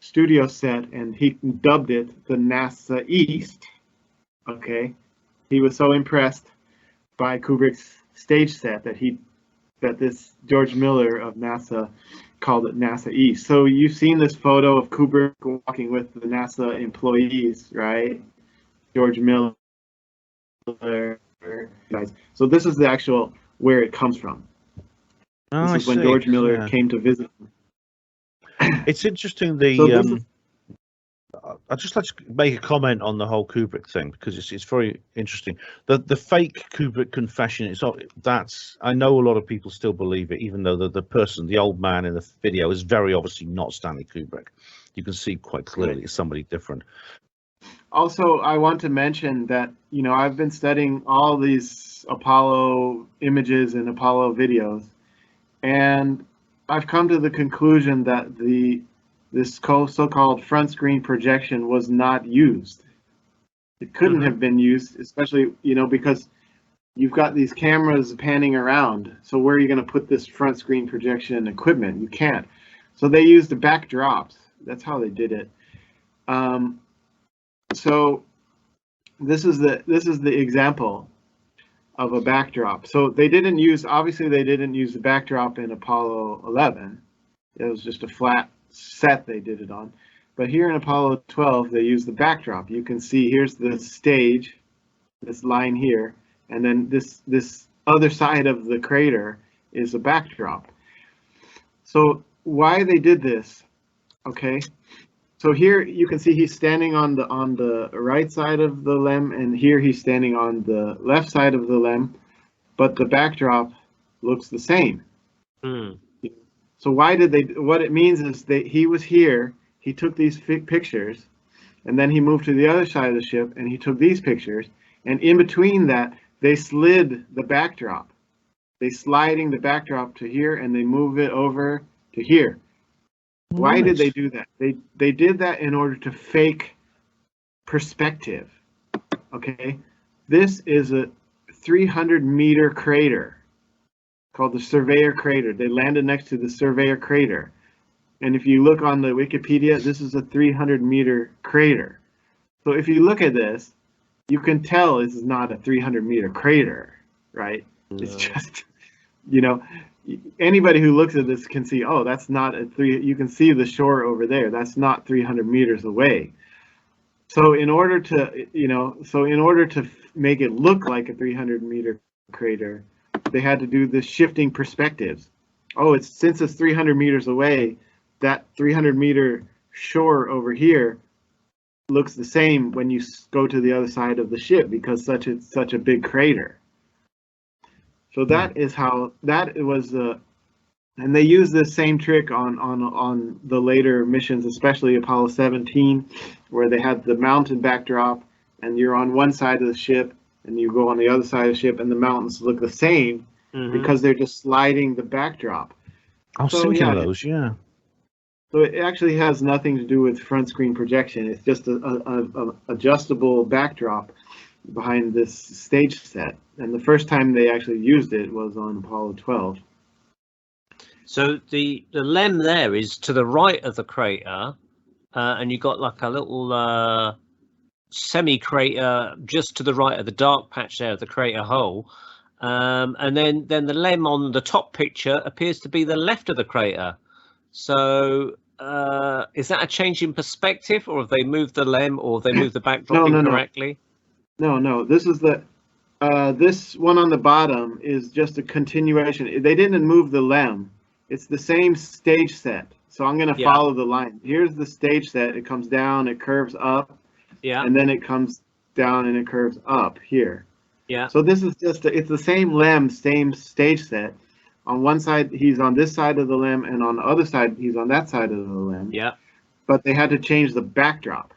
Speaker 3: studio set, and he dubbed it the NASA East. Okay, he was so impressed by Kubrick's stage set that this George Miller of NASA called it NASA East. So you've seen this photo of Kubrick walking with the NASA employees, right? George Miller, guys. So this is the actual where it comes from. This is when George Miller came to visit.
Speaker 1: It's interesting. I'd just like to make a comment on the whole Kubrick thing because it's very interesting. The fake Kubrick confession, that's I know a lot of people still believe it, even though the old man in the video is very obviously not Stanley Kubrick. You can see quite clearly it's somebody different.
Speaker 3: Also, I want to mention that, I've been studying all these Apollo images and Apollo videos, and I've come to the conclusion that this so-called front screen projection was not used. It couldn't have been used, especially, because you've got these cameras panning around. So where are you going to put this front screen projection equipment? You can't. So they used the backdrops. That's how they did it. So this is the example of a backdrop. So obviously they didn't use the backdrop in Apollo 11. It was just a flat set they did it on. But here in Apollo 12, they used the backdrop. You can see here's the stage, this line here, and then this other side of the crater is a backdrop. So why they did this, okay? So here you can see he's standing on the right side of the LEM, and here he's standing on the left side of the LEM, but the backdrop looks the same. So why did they? What it means is that he was here, he took these pictures, and then he moved to the other side of the ship and he took these pictures, and in between that they slid the backdrop. They sliding the backdrop to here and they move it over to here. Why did they do that? They did that in order to fake perspective. Okay, this is a 300-meter crater called the Surveyor Crater. They landed next to the Surveyor Crater, and if you look on the Wikipedia, this is a 300-meter crater. So if you look at this, you can tell this is not a 300-meter crater, right? No. It's just, anybody who looks at this can see, oh, that's not you can see the shore over there. That's not 300 meters away. So in order to make it look like a 300-meter crater, they had to do the shifting perspectives. Oh, since it's 300 meters away, that 300-meter shore over here looks the same when you go to the other side of the ship because it's such a big crater. So that is how that was and they used this same trick on the later missions, especially Apollo 17, where they had the mountain backdrop and you're on one side of the ship and you go on the other side of the ship and the mountains look the same because they're just sliding the backdrop.
Speaker 1: I was thinking of those, yeah.
Speaker 3: So it actually has nothing to do with front screen projection. It's just a adjustable backdrop behind this stage set. And the first time they actually used it was on Apollo 12.
Speaker 2: So the LEM there is to the right of the crater, and you got like a little semi-crater just to the right of the dark patch there of the crater hole. And then the LEM on the top picture appears to be the left of the crater. So is that a change in perspective, or have they moved the LEM, or have they moved the backdrop incorrectly?
Speaker 3: No. This is this one on the bottom is just a continuation. They didn't move the LEM. It's the same stage set. So I'm going to follow the line. Here's the stage set. It comes down, it curves up, and then it comes down and it curves up here.
Speaker 2: Yeah.
Speaker 3: So this is it's the same LEM, same stage set. On one side, he's on this side of the LEM, and on the other side, he's on that side of the LEM.
Speaker 2: Yeah.
Speaker 3: But they had to change the backdrop.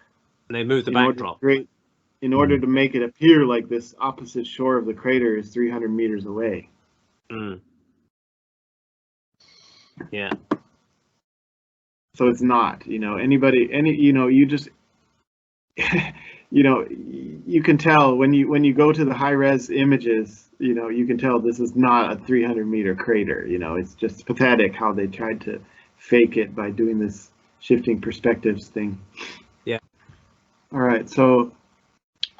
Speaker 2: And they moved the backdrop.
Speaker 3: In order to make it appear like this opposite shore of the crater is 300 meters away.
Speaker 2: Yeah.
Speaker 3: So it's not, you just, you can tell when you go to the high res images, you can tell this is not a 300-meter crater. It's just pathetic how they tried to fake it by doing this shifting perspectives thing.
Speaker 2: Yeah.
Speaker 3: All right. So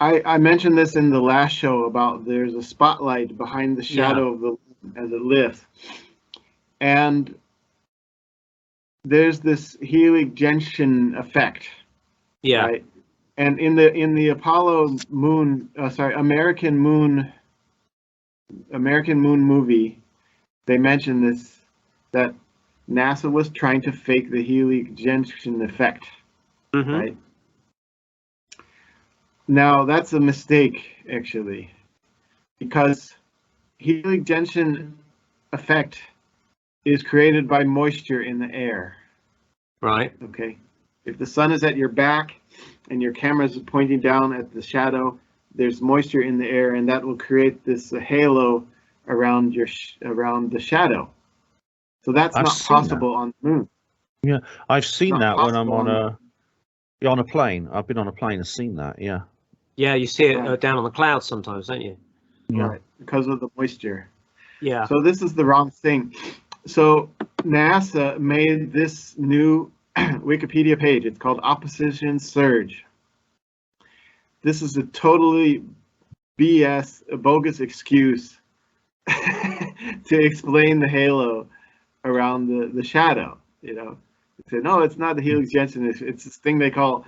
Speaker 3: I mentioned this in the last show about there's a spotlight behind the shadow of the as it lifts, and there's this heliogen effect.
Speaker 2: Yeah.
Speaker 3: Right? And in the Apollo moon, American moon movie, they mentioned this, that NASA was trying to fake the heliogen effect, right? Now that's a mistake, actually, because helic Jensen effect is created by moisture in the air.
Speaker 2: Right.
Speaker 3: Okay. If the sun is at your back and your camera is pointing down at the shadow, there's moisture in the air, and that will create this halo around around the shadow. So that's not possible on the moon.
Speaker 1: Yeah, I've seen that when I'm on a plane. I've been on a plane and seen that. Yeah.
Speaker 2: Yeah, you see it down on the clouds sometimes, don't you?
Speaker 1: Yeah.
Speaker 3: Right, because of the moisture.
Speaker 2: Yeah.
Speaker 3: So this is the wrong thing. So NASA made this new Wikipedia page. It's called Opposition Surge. This is a totally BS, a bogus excuse to explain the halo around the shadow. You know, they say, no, it's not the helix Jensen. It's this thing they call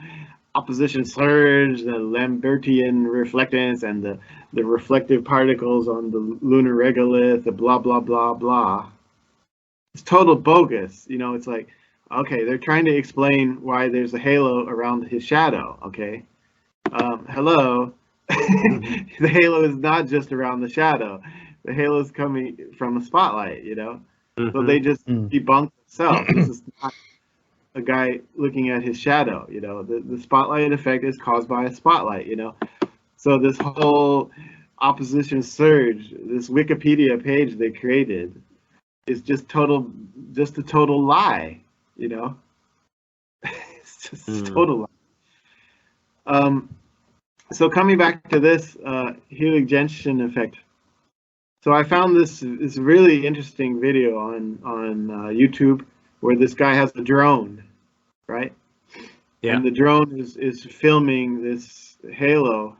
Speaker 3: opposition surge, the Lambertian reflectance, and the reflective particles on the lunar regolith, the blah blah blah blah. It's total bogus. You know, it's like, okay, they're trying to explain why there's a halo around his shadow. Okay, hello. The halo is not just around the shadow. The halo is coming from a spotlight, you know. So they just debunk themselves. This is not a guy looking at his shadow, you know. The spotlight effect is caused by a spotlight, you know. So this whole opposition surge, this Wikipedia page they created, is just a total lie, you know. It's just a total lie. So coming back to this helix Jensen effect. So I found this really interesting video on YouTube where this guy has a drone, right? Yeah. And the drone is filming this halo,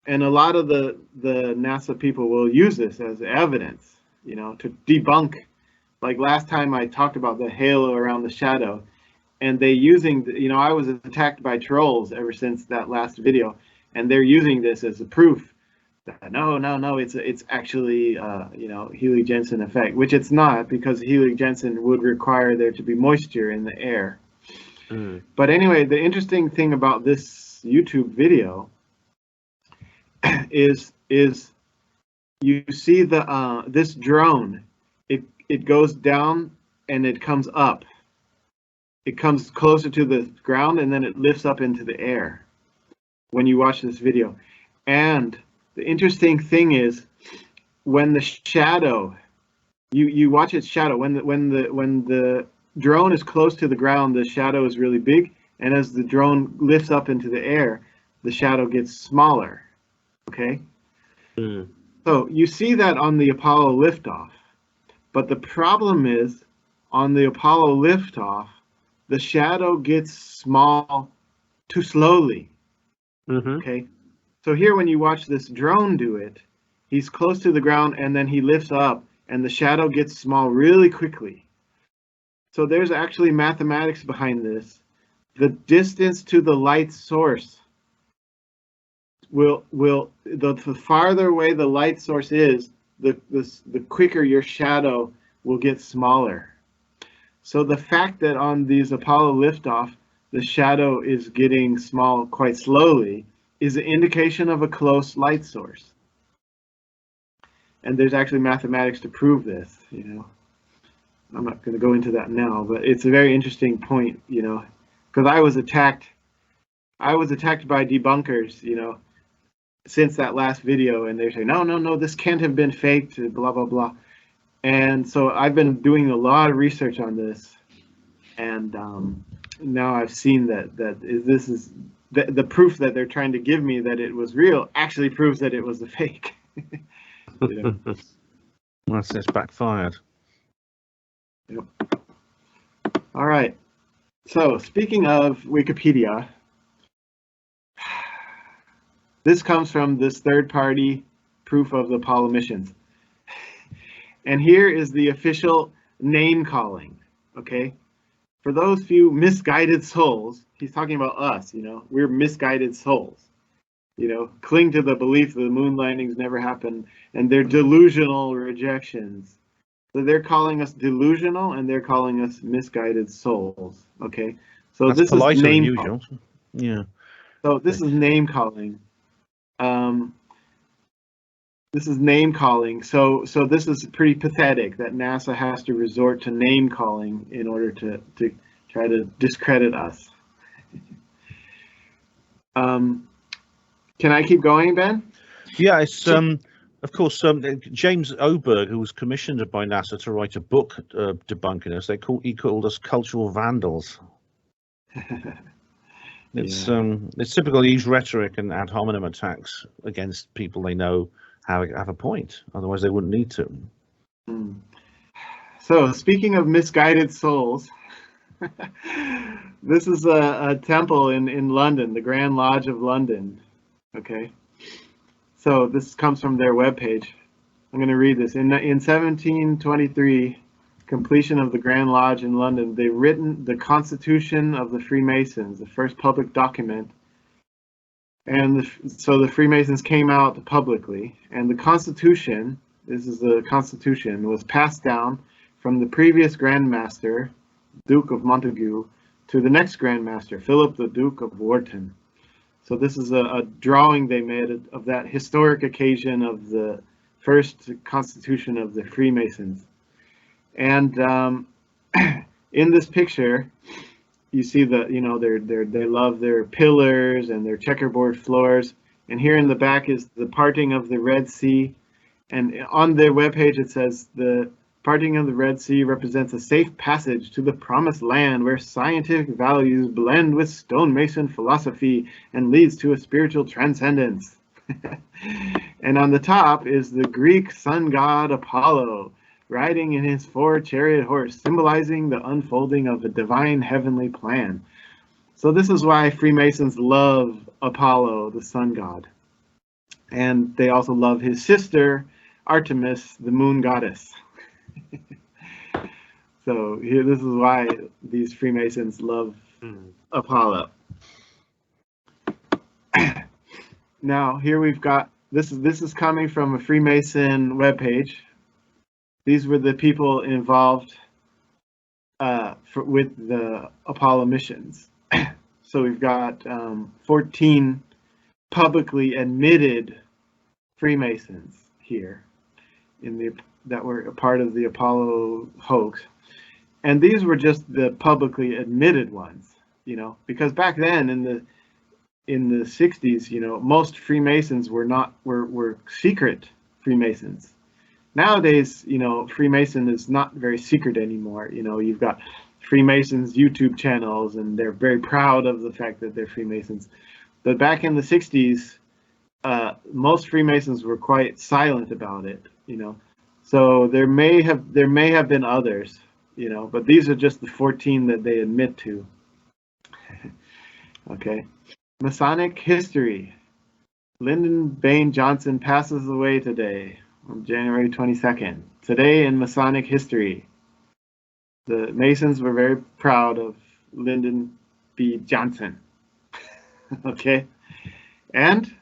Speaker 3: and a lot of the NASA people will use this as evidence, you know, to debunk. Like last time I talked about the halo around the shadow, and they using, you know, I was attacked by trolls ever since that last video, and they're using this as a proof that no, it's actually you know, helix Jensen effect, which it's not, because helix Jensen would require there to be moisture in the air. But anyway, the interesting thing about this YouTube video is you see the this drone, it goes down and it comes up. It comes closer to the ground and then it lifts up into the air when you watch this video. And the interesting thing is, when the shadow, you watch its shadow, when the drone is close to the ground, the shadow is really big, and as the drone lifts up into the air, the shadow gets smaller. Okay? So you see that on the Apollo liftoff, but the problem is, on the Apollo liftoff, the shadow gets small too slowly. Okay? So here, when you watch this drone do it, he's close to the ground and then he lifts up and the shadow gets small really quickly. So there's actually mathematics behind this. The distance to the light source the farther away the light source is, the quicker your shadow will get smaller. So the fact that on these Apollo liftoff, the shadow is getting small quite slowly is an indication of a close light source. And there's actually mathematics to prove this, you know. I'm not going to go into that now, but it's a very interesting point, you know, because I was attacked by debunkers, you know, since that last video, and they're saying, no, this can't have been faked, blah, blah, blah. And so I've been doing a lot of research on this, and now I've seen that this is the proof that they're trying to give me that it was real actually proves that it was a fake. You know?
Speaker 1: Well, it's backfired.
Speaker 3: Yep. All right. So speaking of Wikipedia, this comes from this third-party proof of the Apollo missions. And here is the official name calling, okay? For those few misguided souls, he's talking about us, you know, we're misguided souls. You know, cling to the belief that the moon landings never happened, and they're delusional rejections. So they're calling us delusional, and they're calling us misguided souls, okay? So that's this is name calling.
Speaker 1: Yeah.
Speaker 3: So this is name calling. This is name calling. So this is pretty pathetic that NASA has to resort to name calling in order to try to discredit us. Can I keep going, Ben?
Speaker 1: Yeah, it's of course James Oberg, who was commissioned by NASA to write a book debunking us. He called us cultural vandals. It's typical to use rhetoric and ad hominem attacks against people they know have a point. Otherwise, they wouldn't need to.
Speaker 3: So, speaking of misguided souls, this is a temple in London, the Grand Lodge of London. Okay, so this comes from their webpage. I'm going to read this. In 1723, completion of the Grand Lodge in London, they written the Constitution of the Freemasons, the first public document. And so the Freemasons came out publicly, and the Constitution, this is the Constitution, was passed down from the previous Grand Master, Duke of Montagu, to the next Grand Master, Philip, the Duke of Wharton. So this is a drawing they made of that historic occasion of the first Constitution of the Freemasons. And in this picture, you see they love their pillars and their checkerboard floors. And here in the back is the parting of the Red Sea. And on their webpage it says the parting of the Red Sea represents a safe passage to the promised land where scientific values blend with stonemason philosophy and leads to a spiritual transcendence. And on the top is the Greek sun god Apollo, riding in his 4-chariot horse, symbolizing the unfolding of a divine heavenly plan. So this is why Freemasons love Apollo, the sun god. And they also love his sister, Artemis, the moon goddess. So here, this is why these Freemasons love Apollo. Now here we've got, this is coming from a Freemason webpage. These were the people involved with the Apollo missions. So we've got 14 publicly admitted Freemasons here that were a part of the Apollo hoax. And these were just the publicly admitted ones, because back then in the 60s, most Freemasons were secret Freemasons. Nowadays, Freemason is not very secret anymore. You've got Freemasons YouTube channels, and they're very proud of the fact that they're Freemasons. But back in the 60s, most Freemasons were quite silent about it, So there may have been others, but these are just the 14 that they admit to. Okay. Masonic history. Lyndon Baines Johnson passes away today on January 22nd. Today in Masonic history. The Masons were very proud of Lyndon B. Johnson. Okay. And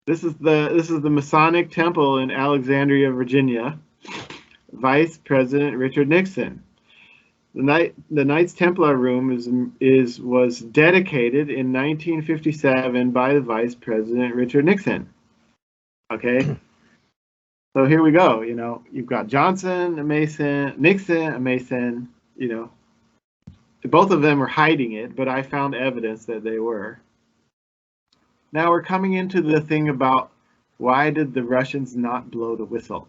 Speaker 3: this is the Masonic Temple in Alexandria, Virginia. Vice President Richard Nixon. The Knights Templar room was dedicated in 1957 by the Vice President Richard Nixon. Okay, so here we go. You've got Johnson, a Mason, Nixon, a Mason. Both of them were hiding it, but I found evidence that they were. Now we're coming into the thing about why did the Russians not blow the whistle?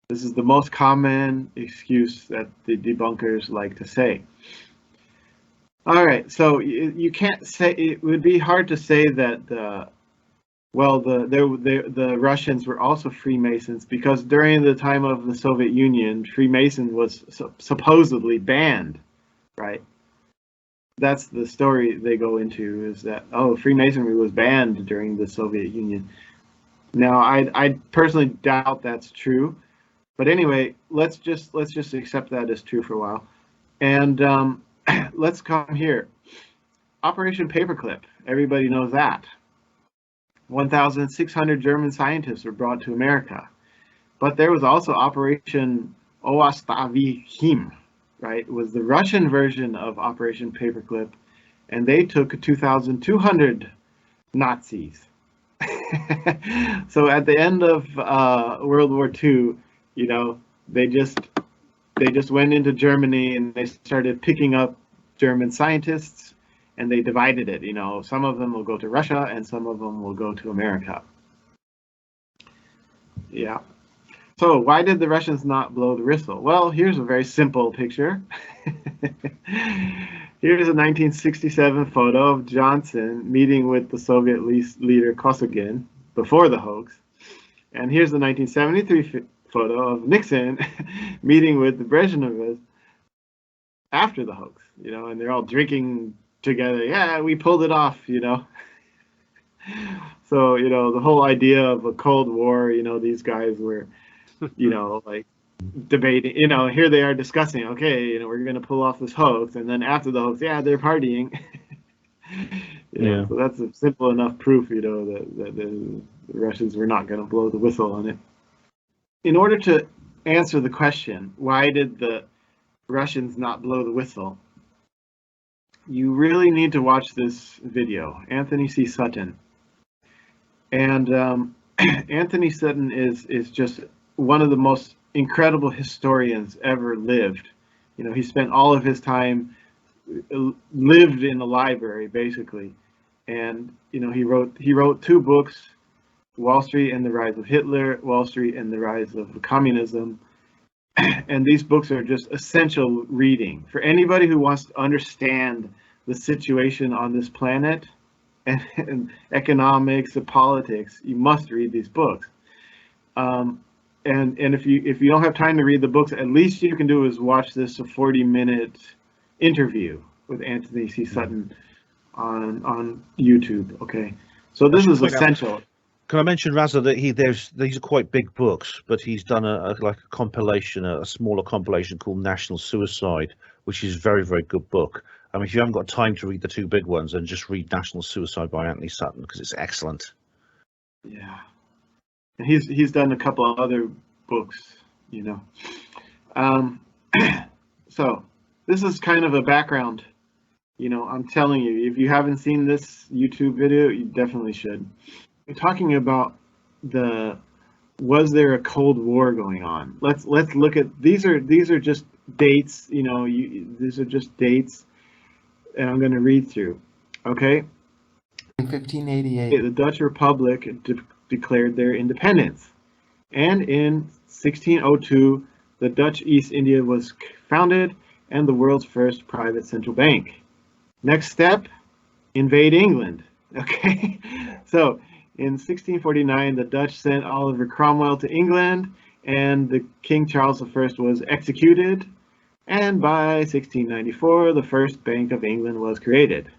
Speaker 3: This is the most common excuse that the debunkers like to say. All right, so you can't say, it would be hard to say that the Russians were also Freemasons, because during the time of the Soviet Union, Freemason was supposedly banned, right? That's the story they go into, is that, Freemasonry was banned during the Soviet Union. Now, I personally doubt that's true. But anyway, let's just accept that as true for a while. And let's come here. Operation Paperclip. Everybody knows that. 1,600 German scientists were brought to America. But there was also Operation Rasaviharii, right? It was the Russian version of Operation Paperclip. And they took 2,200 Nazis. So at the end of World War II, you know, they just went into Germany and they started picking up German scientists, and they divided it. You know, some of them will go to Russia and some of them will go to America. Yeah. So why did the Russians not blow the whistle? Well, here's a very simple picture. Here's a 1967 photo of Johnson meeting with the Soviet leader Kosygin before the hoax. And here's the 1973 photo of Nixon meeting with the Brezhnevists after the hoax, you know, and they're all drinking together. Yeah, we pulled it off, you know. So, you know, the whole idea of a Cold War, you know, these guys were, you know, like debating, you know, here they are discussing, okay, you know, we're going to pull off this hoax. And then after the hoax, yeah, they're partying. So that's a simple enough proof, you know, that the Russians were not going to blow the whistle on it. In order to answer the question, why did the Russians not blow the whistle, you really need to watch this video, Anthony C. Sutton. And Anthony Sutton is just one of the most incredible historians ever lived. You know, he spent all of his time lived in the library basically, and you know, he wrote 2 books, Wall Street and the Rise of Hitler, Wall Street and the Rise of Communism. And these books are just essential reading for anybody who wants to understand the situation on this planet and economics and politics. You must read these books. And if you don't have time to read the books, at least you can do is watch this 40-minute interview with Anthony C. Sutton on YouTube. Okay, so this is essential.
Speaker 1: Can I mention, Raza, that these are quite big books, but he's done a compilation, a smaller compilation called National Suicide, which is a very, very good book. I mean, if you haven't got time to read the 2 big ones, then just read National Suicide by Anthony Sutton, because it's excellent.
Speaker 3: Yeah, and he's done a couple of other books, you know. So this is kind of a background. You know, I'm telling you, if you haven't seen this YouTube video, you definitely should. We're talking about was there a Cold War going on? Let's look at these are just dates, you know, these are just dates, and I'm going to read through. Okay.
Speaker 4: In 1588,
Speaker 3: the Dutch Republic declared their independence, and in 1602, the Dutch East India was founded, and the world's first private central bank. Next step, invade England. Okay, so in 1649, the Dutch sent Oliver Cromwell to England, and the King Charles I was executed. And by 1694, the first Bank of England was created.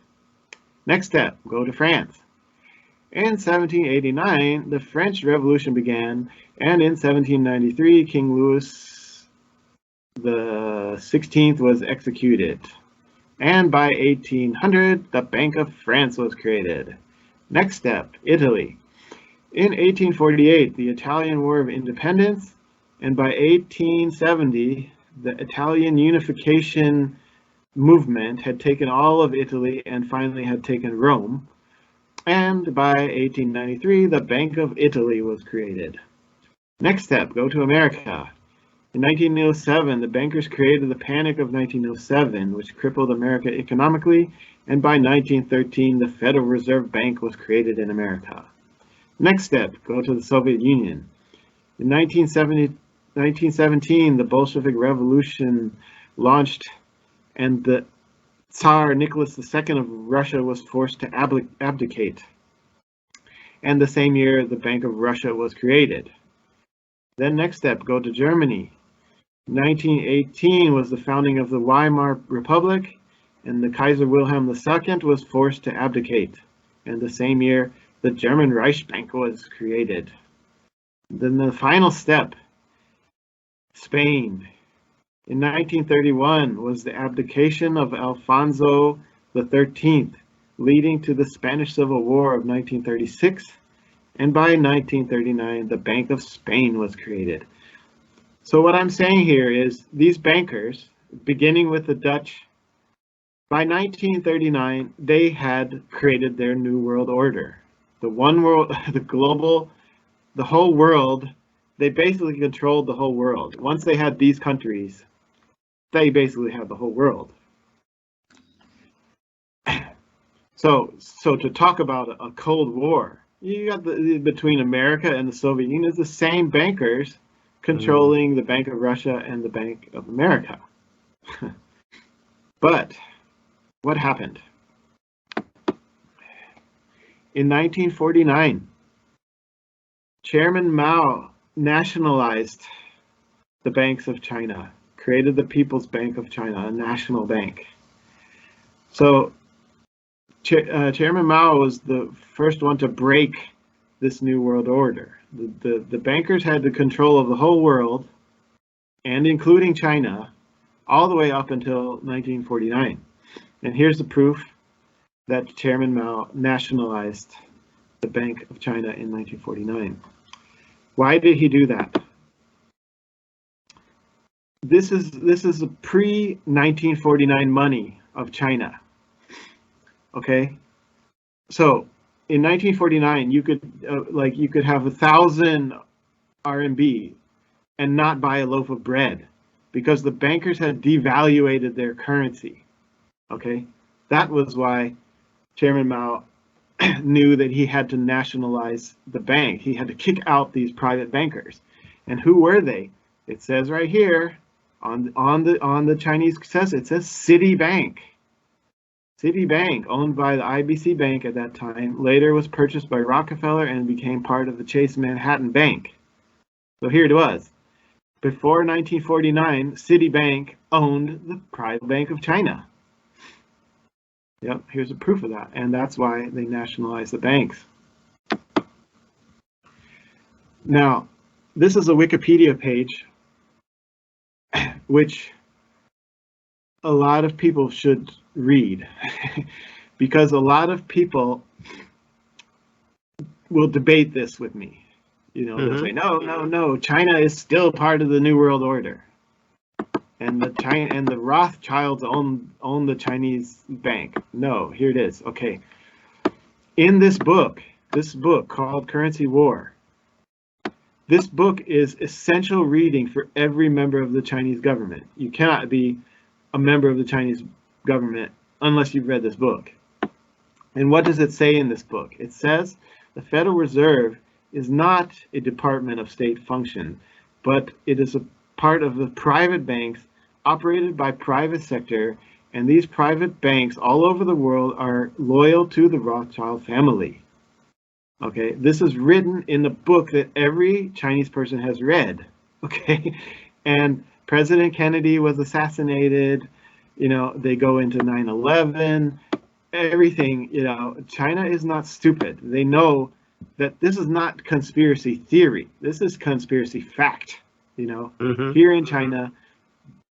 Speaker 3: Next step, go to France. In 1789, the French Revolution began, and in 1793, King Louis XVI was executed. And by 1800, the Bank of France was created. Next step, Italy. In 1848, the Italian War of Independence, and by 1870, the Italian unification movement had taken all of Italy and finally had taken Rome. And by 1893, the Bank of Italy was created. Next step, go to America. In 1907, the bankers created the Panic of 1907, which crippled America economically, and by 1913, the Federal Reserve Bank was created in America. Next step, go to the Soviet Union. In 1917, the Bolshevik Revolution launched, and the Tsar Nicholas II of Russia was forced to abdicate. And the same year, the Bank of Russia was created. Then next step, go to Germany. 1918 was the founding of the Weimar Republic, and the Kaiser Wilhelm II was forced to abdicate. And the same year, the German Reichsbank was created. Then the final step, Spain. In 1931 was the abdication of Alfonso XIII, leading to the Spanish Civil War of 1936. And by 1939, the Bank of Spain was created. So what I'm saying here is these bankers, beginning with the Dutch, by 1939, they had created their New World Order. The one world, the global, the whole world, they basically controlled the whole world. Once they had these countries, they basically had the whole world. So to talk about a Cold War, you got between America and the Soviet Union, the same bankers controlling the Bank of Russia and the Bank of America. But what happened? In 1949, Chairman Mao nationalized the banks of China, created the People's Bank of China, a national bank. So Chairman Mao was the first one to break this new world order. The bankers had the control of the whole world, and including China, all the way up until 1949. And here's the proof that Chairman Mao nationalized the Bank of China in 1949. Why did he do that? This is the pre-1949 money of China. Okay, so in 1949, you could have 1,000 RMB and not buy a loaf of bread because the bankers had devaluated their currency. Okay, that was why Chairman Mao knew that he had to nationalize the bank. He had to kick out these private bankers. And who were they? It says right here on the Chinese says it says Citibank. Citibank, owned by the IBC Bank at that time, later was purchased by Rockefeller and became part of the Chase Manhattan Bank. So here it was. Before 1949, Citibank owned the private Bank of China. Yep, here's a proof of that, and that's why they nationalized the banks. Now, this is a Wikipedia page, which a lot of people should read, because a lot of people will debate this with me. You know, they'll say, no, China is still part of the New World Order. And the Rothschilds own the Chinese bank. No, here it is. Okay. In this book called Currency War, this book is essential reading for every member of the Chinese government. You cannot be a member of the Chinese government unless you've read this book. And what does it say in this book? It says the Federal Reserve is not a Department of State function, but it is a part of the private banks operated by private sector, and these private banks all over the world are loyal to the Rothschild family. Okay, this is written in the book that every Chinese person has read. Okay, and President Kennedy was assassinated. You know, they go into 9/11, everything. You know, China is not stupid. They know that this is not conspiracy theory. This is conspiracy fact. You know, here in China,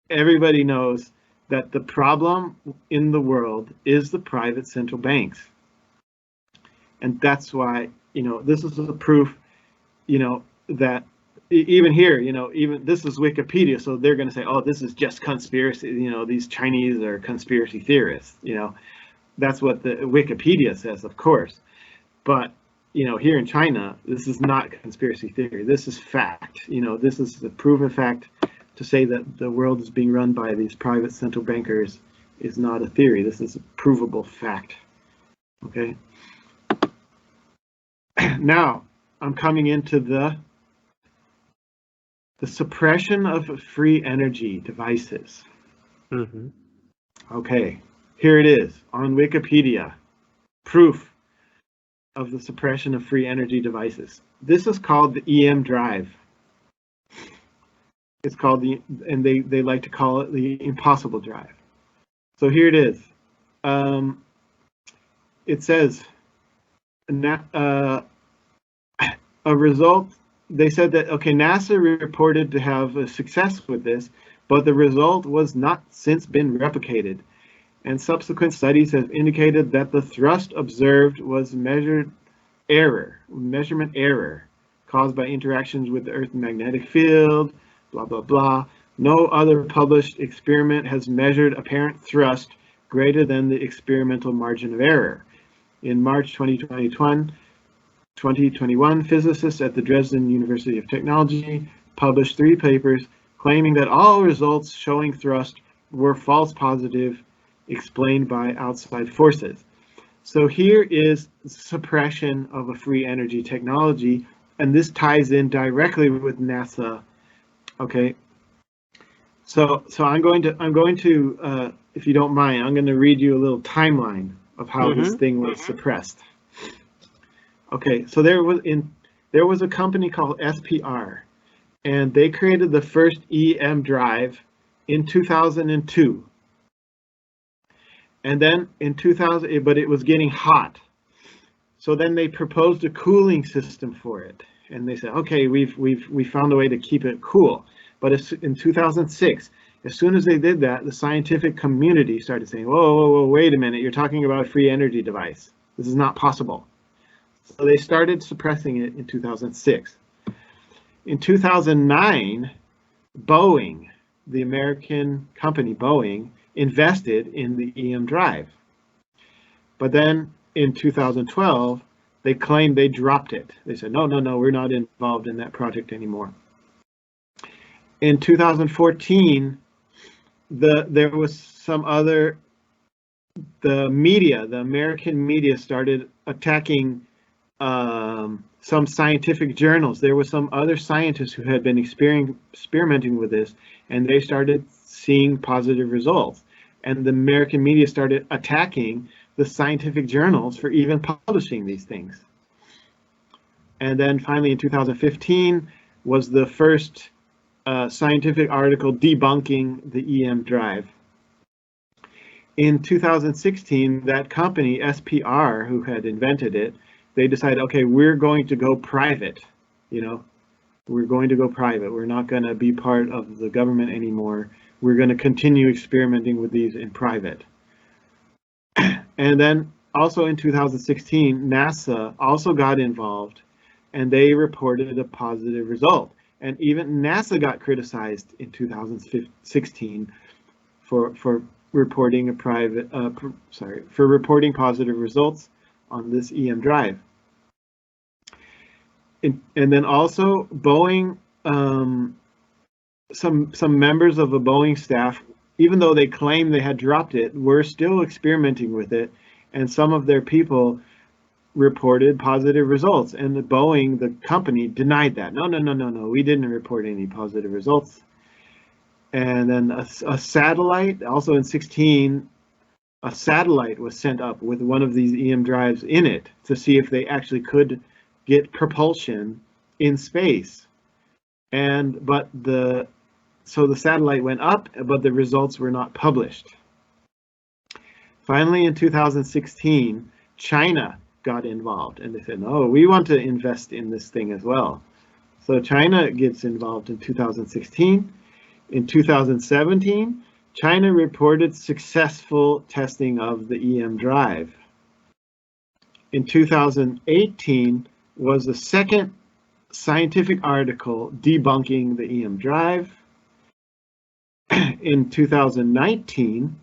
Speaker 3: everybody knows that the problem in the world is the private central banks. And that's why, you know, this is the proof, you know, that even here, you know, even this is Wikipedia, so they're going to say, oh, this is just conspiracy, you know, these Chinese are conspiracy theorists, you know. That's what the Wikipedia says, of course. But, you know, here in China, this is not conspiracy theory. This is fact. You know, this is the proven fact. To say that the world is being run by these private central bankers is not a theory. This is a provable fact. Okay. Now, I'm coming into the suppression of free energy devices. Okay, here it is on Wikipedia. Proof of the suppression of free energy devices. This is called the EM drive. It's called and they like to call it the impossible drive. So here it is. It says a result. They said that, okay, NASA reported to have a success with this, but the result was not since been replicated. And subsequent studies have indicated that the thrust observed was measurement error caused by interactions with the Earth's magnetic field, blah, blah, blah. No other published experiment has measured apparent thrust greater than the experimental margin of error. In March 2021, 2021, physicists at the Dresden University of Technology published 3 papers claiming that all results showing thrust were false positive, explained by outside forces. So here is suppression of a free energy technology, and this ties in directly with NASA. Okay, so I'm going to if you don't mind, I'm going to read you a little timeline of how this thing was suppressed. Okay, so there was a company called SPR, and they created the first EM drive in 2002. And then in 2000, but it was getting hot. So then they proposed a cooling system for it. And they said, okay, we found a way to keep it cool. But in 2006, as soon as they did that, the scientific community started saying, whoa, wait a minute, you're talking about a free energy device. This is not possible. So they started suppressing it in 2006. In 2009, Boeing, the American company Boeing, invested in the EM drive. But then in 2012, they claimed they dropped it. They said, no, we're not involved in that project anymore. In 2014, there was some other, the American media started attacking some scientific journals. There were some other scientists who had been experimenting with this, and they started seeing positive results. And the American media started attacking the scientific journals for even publishing these things. And then finally in 2015 was the first scientific article debunking the EM drive. In 2016, that company, SPR, who had invented it, they decided, okay, we're going to go private, we're going to go private. We're not going to be part of the government anymore. We're going to continue experimenting with these in private. And then also in 2016, NASA also got involved, and they reported a positive result. And even NASA got criticized in 2016 for reporting for reporting positive results on this EM drive. And then also Boeing, some members of the Boeing staff, even though they claimed they had dropped it, were still experimenting with it, and some of their people reported positive results, and the Boeing, the company, denied that. No, we didn't report any positive results. And then a satellite, also in 16, a satellite was sent up with one of these EM drives in it to see if they actually could get propulsion in space. So the satellite went up, but the results were not published. Finally, in 2016, China got involved, and they said, no, we want to invest in this thing as well. So China gets involved in 2016. In 2017, China reported successful testing of the EM drive. In 2018 was the second scientific article debunking the EM drive. In 2019,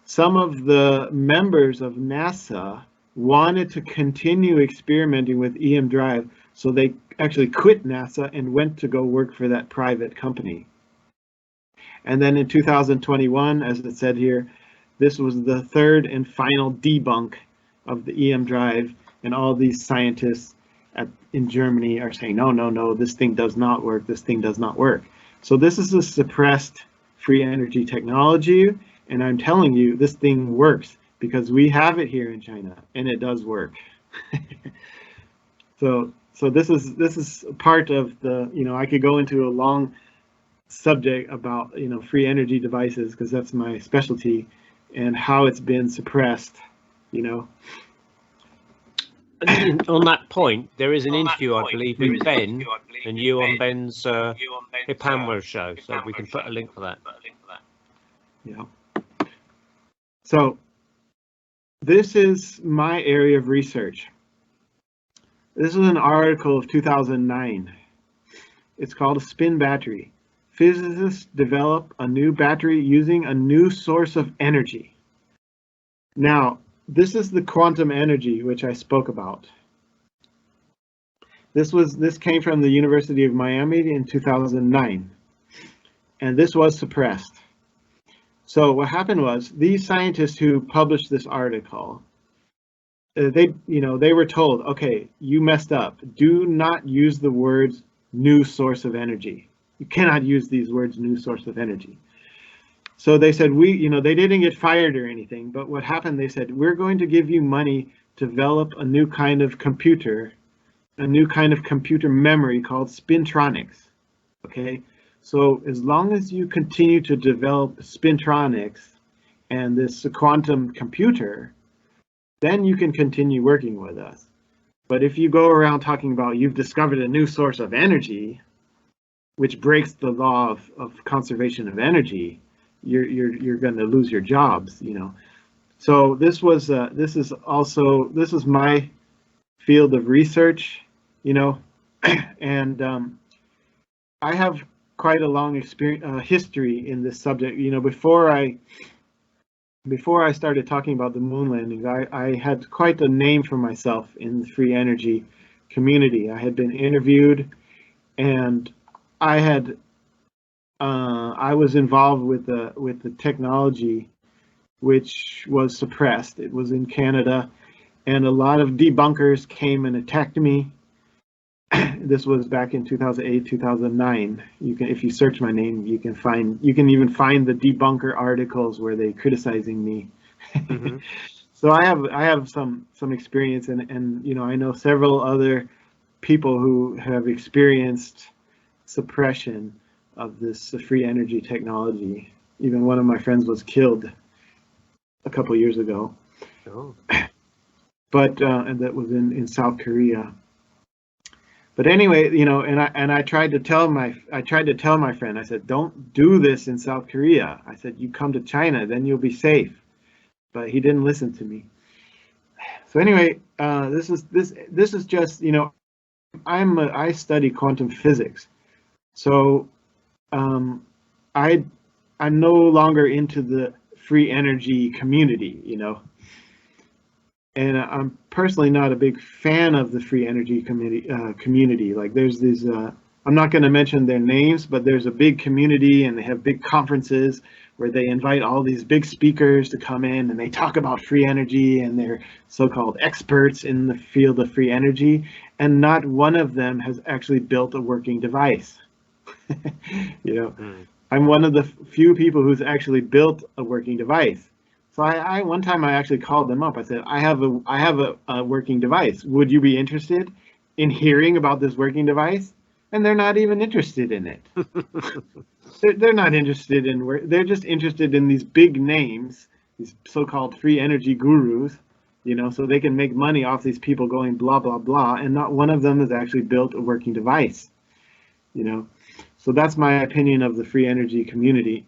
Speaker 3: some of the members of NASA wanted to continue experimenting with EM drive, so they actually quit NASA and went to go work for that private company. And then in 2021, as it said here, this was the third and final debunk of the EM drive, and all these scientists in Germany are saying, no, this thing does not work, this thing does not work. So this is a suppressed free energy technology, and I'm telling you, this thing works because we have it here in China, and it does work. So this is part of the, I could go into a long subject about, free energy devices, because that's my specialty, and how it's been suppressed,
Speaker 2: And on that point, there is an interview, I believe, with Ben, and you on Ben's Hipanwa show, so we can put a link for that.
Speaker 3: Yeah. So this is my area of research. This is an article of 2009. It's called a spin battery. Physicists develop a new battery using a new source of energy. Now, this is the quantum energy which I spoke about. This came from the University of Miami in 2009, and this was suppressed. So what happened was these scientists who published this article, they were told, okay, you messed up. Do not use the words new source of energy. You cannot use these words new source of energy. So they said, they didn't get fired or anything, but what happened, they said, we're going to give you money to develop a new kind of computer, a new kind of computer memory called spintronics. Okay, so as long as you continue to develop spintronics and this quantum computer, then you can continue working with us. But if you go around talking about you've discovered a new source of energy, which breaks the law of conservation of energy, you're going to lose your jobs, So this is my field of research, and I have quite a long history in this subject. Before I started talking about the moon landings, I had quite a name for myself in the free energy community. I had been interviewed, and I was involved with the technology, which was suppressed. It was in Canada, and a lot of debunkers came and attacked me. This was back in 2008, 2009. If you search my name, you can even find the debunker articles where they criticizing me. Mm-hmm. So I have some experience, and I know several other people who have experienced suppression of this free energy technology. Even one of my friends was killed a couple years ago. Oh. But and that was in South Korea. But anyway, and I tried to tell my friend, I said, don't do this in South Korea. I said, you come to China, then you'll be safe. But he didn't listen to me. So anyway, this is just, I study quantum physics. So I'm no longer into the free energy community, and I'm personally not a big fan of the free energy community. Like there's these, I'm not going to mention their names, but there's a big community, and they have big conferences where they invite all these big speakers to come in, and they talk about free energy, and they're so-called experts in the field of free energy, and not one of them has actually built a working device. I'm one of the few people who's actually built a working device. So one time I actually called them up. I said, I have a working device. Would you be interested in hearing about this working device? And they're not even interested in it. They're not interested in work. They're just interested in these big names, these so-called free energy gurus, so they can make money off these people going blah, blah, blah. And not one of them has actually built a working device, So that's my opinion of the free energy community.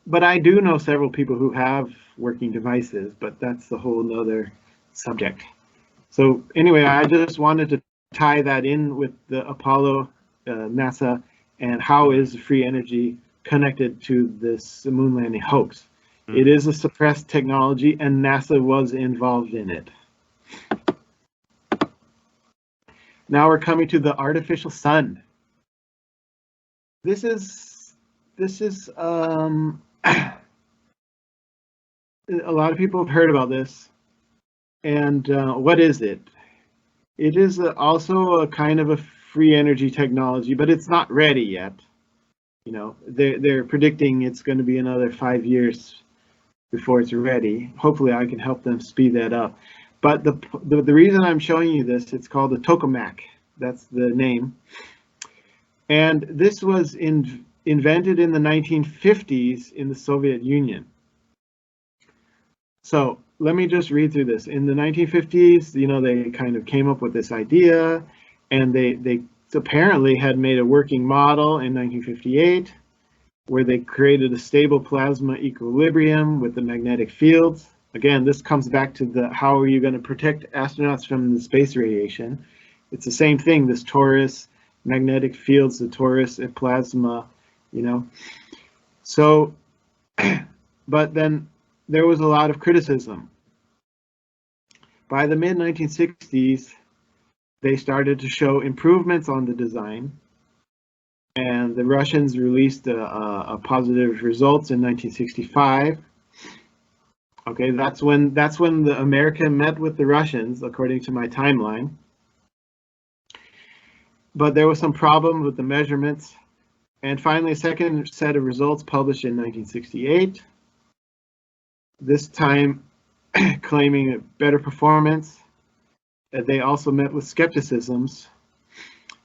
Speaker 3: But I do know several people who have working devices, but that's a whole nother subject. So anyway, I just wanted to tie that in with the Apollo, NASA, and how is free energy connected to this moon landing hoax. Mm-hmm. It is a suppressed technology, and NASA was involved in it. Now we're coming to the artificial sun. This is a lot of people have heard about this. And what is it? It is also a kind of a free energy technology, but it's not ready yet. They're predicting it's going to be another 5 years before it's ready. Hopefully I can help them speed that up. But the reason I'm showing you this, it's called the tokamak. That's the name. And this was invented in the 1950s in the Soviet Union. So let me just read through this. In the 1950s, they kind of came up with this idea, and they apparently had made a working model in 1958, where they created a stable plasma equilibrium with the magnetic fields. Again, this comes back to how are you going to protect astronauts from the space radiation? It's the same thing, this torus, magnetic fields, the torus, plasma, So, but then there was a lot of criticism. By the mid-1960s, they started to show improvements on the design, and the Russians released a positive results in 1965. Okay, that's when the America met with the Russians, according to my timeline. But there was some problem with the measurements, and finally a second set of results published in 1968. This time claiming a better performance. They also met with skepticisms.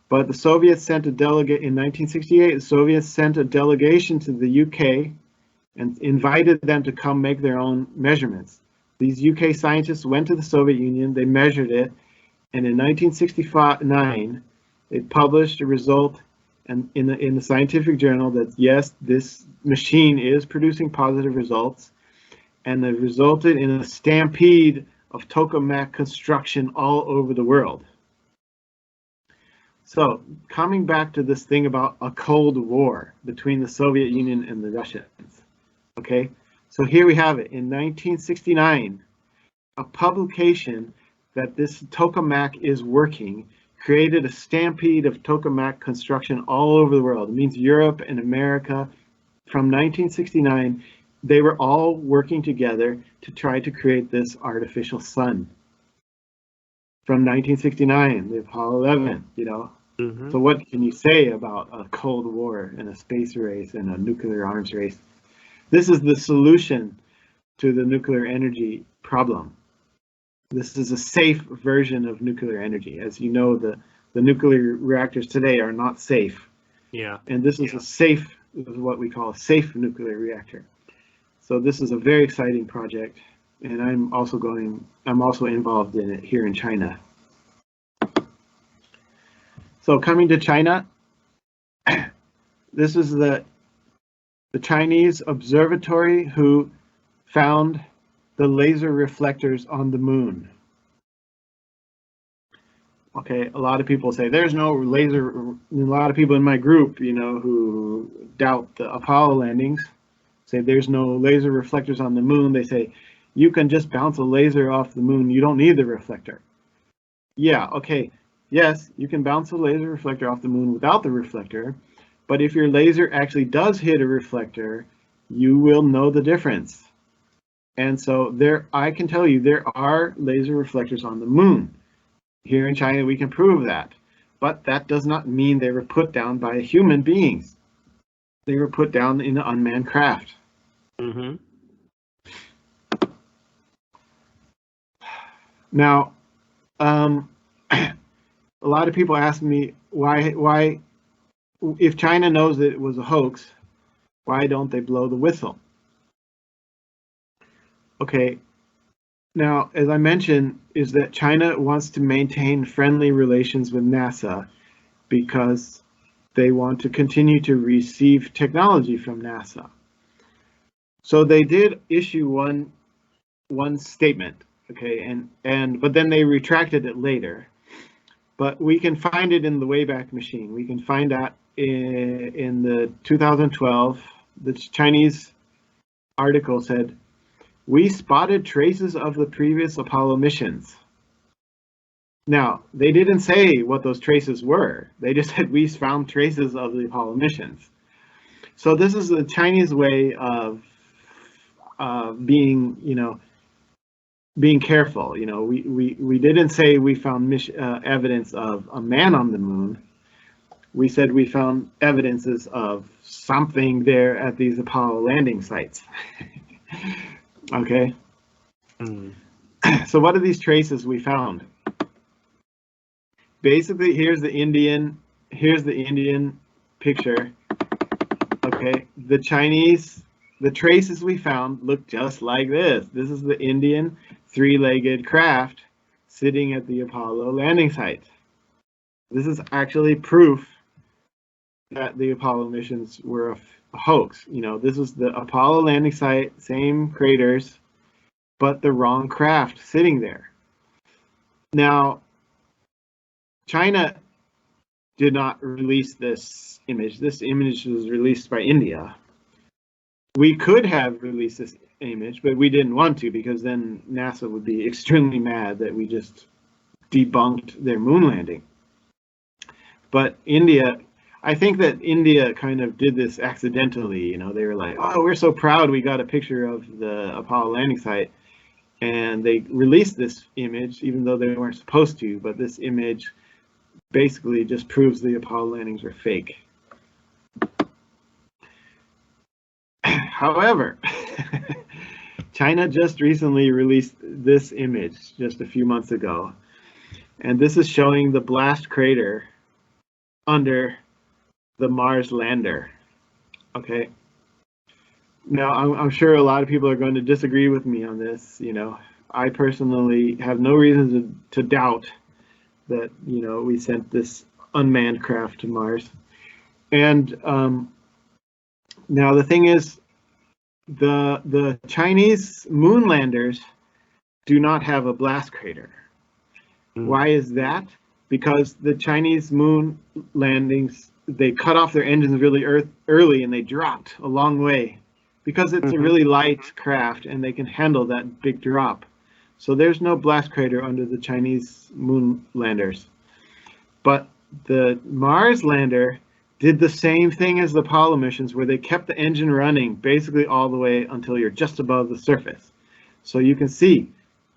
Speaker 3: But the Soviets sent a delegate in 1968. The Soviets sent a delegation to the UK and invited them to come make their own measurements. These UK scientists went to the Soviet Union, they measured it, and in 1969, they published a result in the scientific journal that yes, this machine is producing positive results, and it resulted in a stampede of tokamak construction all over the world. So coming back to this thing about a Cold War between the Soviet Union and the Russians, okay? So here we have it, in 1969, a publication that this tokamak is working created a stampede of tokamak construction all over the world. It means Europe and America. From 1969, they were all working together to try to create this artificial sun. From 1969, the Apollo 11, you know. So what can you say about a Cold War and a space race and a nuclear arms race? This is the solution to the nuclear energy problem. This is a safe version of nuclear energy. As you know, the nuclear reactors today are not safe.
Speaker 2: Yeah.
Speaker 3: And this is a safe, what we call a safe nuclear reactor. So this is a very exciting project, and I'm also involved in it here in China. So coming to China, this is the Chinese observatory who found the laser reflectors on the moon. Okay, a lot of people say there's no laser. A lot of people in my group, you know, who doubt the Apollo landings, say there's no laser reflectors on the moon. They say you can just bounce a laser off the moon. You don't need the reflector. Yeah, okay. Yes, you can bounce a laser reflector off the moon without the reflector, but if your laser actually does hit a reflector, you will know the difference. And so I can tell you there are laser reflectors on the moon. Here in China, we can prove that. But that does not mean they were put down by human beings. They were put down in an unmanned craft. Now, a lot of people ask me why, if China knows that it was a hoax, why don't they blow the whistle? Okay, now, as I mentioned, is that China wants to maintain friendly relations with NASA because they want to continue to receive technology from NASA. So they did issue one statement, okay, but then they retracted it later. But we can find it in the Wayback Machine. We can find that in the 2012, the Chinese article said, "We spotted traces of the previous Apollo missions." Now, they didn't say what those traces were. They just said, "We found traces of the Apollo missions." So this is the Chinese way of being, you know, being careful. You know, we didn't say we found evidence of a man on the moon. We said we found evidences of something there at these Apollo landing sites. Okay. So what are these traces we found? Basically, here's the Indian picture. Okay, the traces we found look just like this. This is the Indian three-legged craft sitting at the Apollo landing site. This is actually proof that the Apollo missions were a hoax. You know, this is the Apollo landing site, same craters, but the wrong craft sitting there. Now, China did not release this image. This image was released by India. We could have released this image, but we didn't want to because then NASA would be extremely mad that we just debunked their moon landing. But India, I think that India kind of did this accidentally. You know, they were like, "Oh, we're so proud we got a picture of the Apollo landing site," and they released this image, even though they weren't supposed to. But this image basically just proves the Apollo landings were fake. However, China just recently released this image just a few months ago, and this is showing the blast crater under the Mars lander. Okay. Now, I'm sure a lot of people are going to disagree with me on this. You know, I personally have no reason to doubt that, you know, we sent this unmanned craft to Mars. And now the thing is, the Chinese moon landers do not have a blast crater. Why is that? Because the Chinese moon landings, they cut off their engines really early and they dropped a long way because it's a really light craft and they can handle that big drop. So there's no blast crater under the Chinese moon landers. But the Mars lander did the same thing as the Apollo missions, where they kept the engine running basically all the way until you're just above the surface. So you can see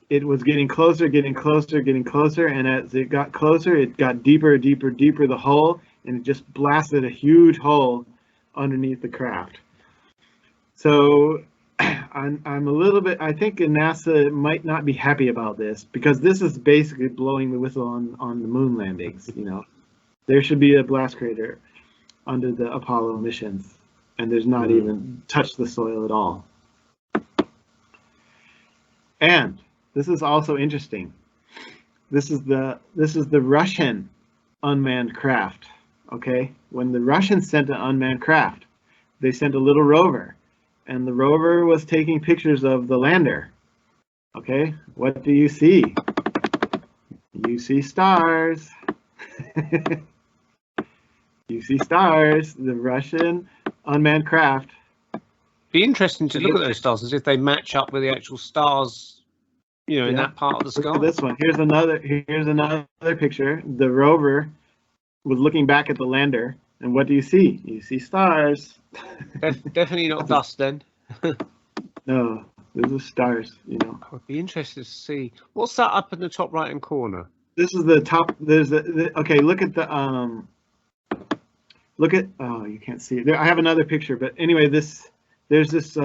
Speaker 3: it was getting closer, getting closer, getting closer, and as it got closer, it got deeper, deeper, deeper, the hole, and it just blasted a huge hole underneath the craft. So I'm a little bit, I think NASA might not be happy about this, because this is basically blowing the whistle on the moon landings. You know, there should be a blast crater under the Apollo missions, and there's not even touched the soil at all. And this is also interesting. This is the Russian unmanned craft. Okay, when the Russians sent an unmanned craft, they sent a little rover, and the rover was taking pictures of the lander. Okay, what do you see? You see stars. You see stars. The Russian unmanned craft.
Speaker 2: Be interesting to look at those stars as if they match up with the actual stars, you know, in that part of the sky.
Speaker 3: Look at this one. Here's another picture. The rover was looking back at the lander, and what do you see? You see stars.
Speaker 2: Definitely not dust then.
Speaker 3: No, those are stars, you know.
Speaker 2: I would be interested to see. What's that up in the top right hand corner?
Speaker 3: This is the top. There's okay, look at the look at, oh, you can't see it. I have another picture, but anyway, there's this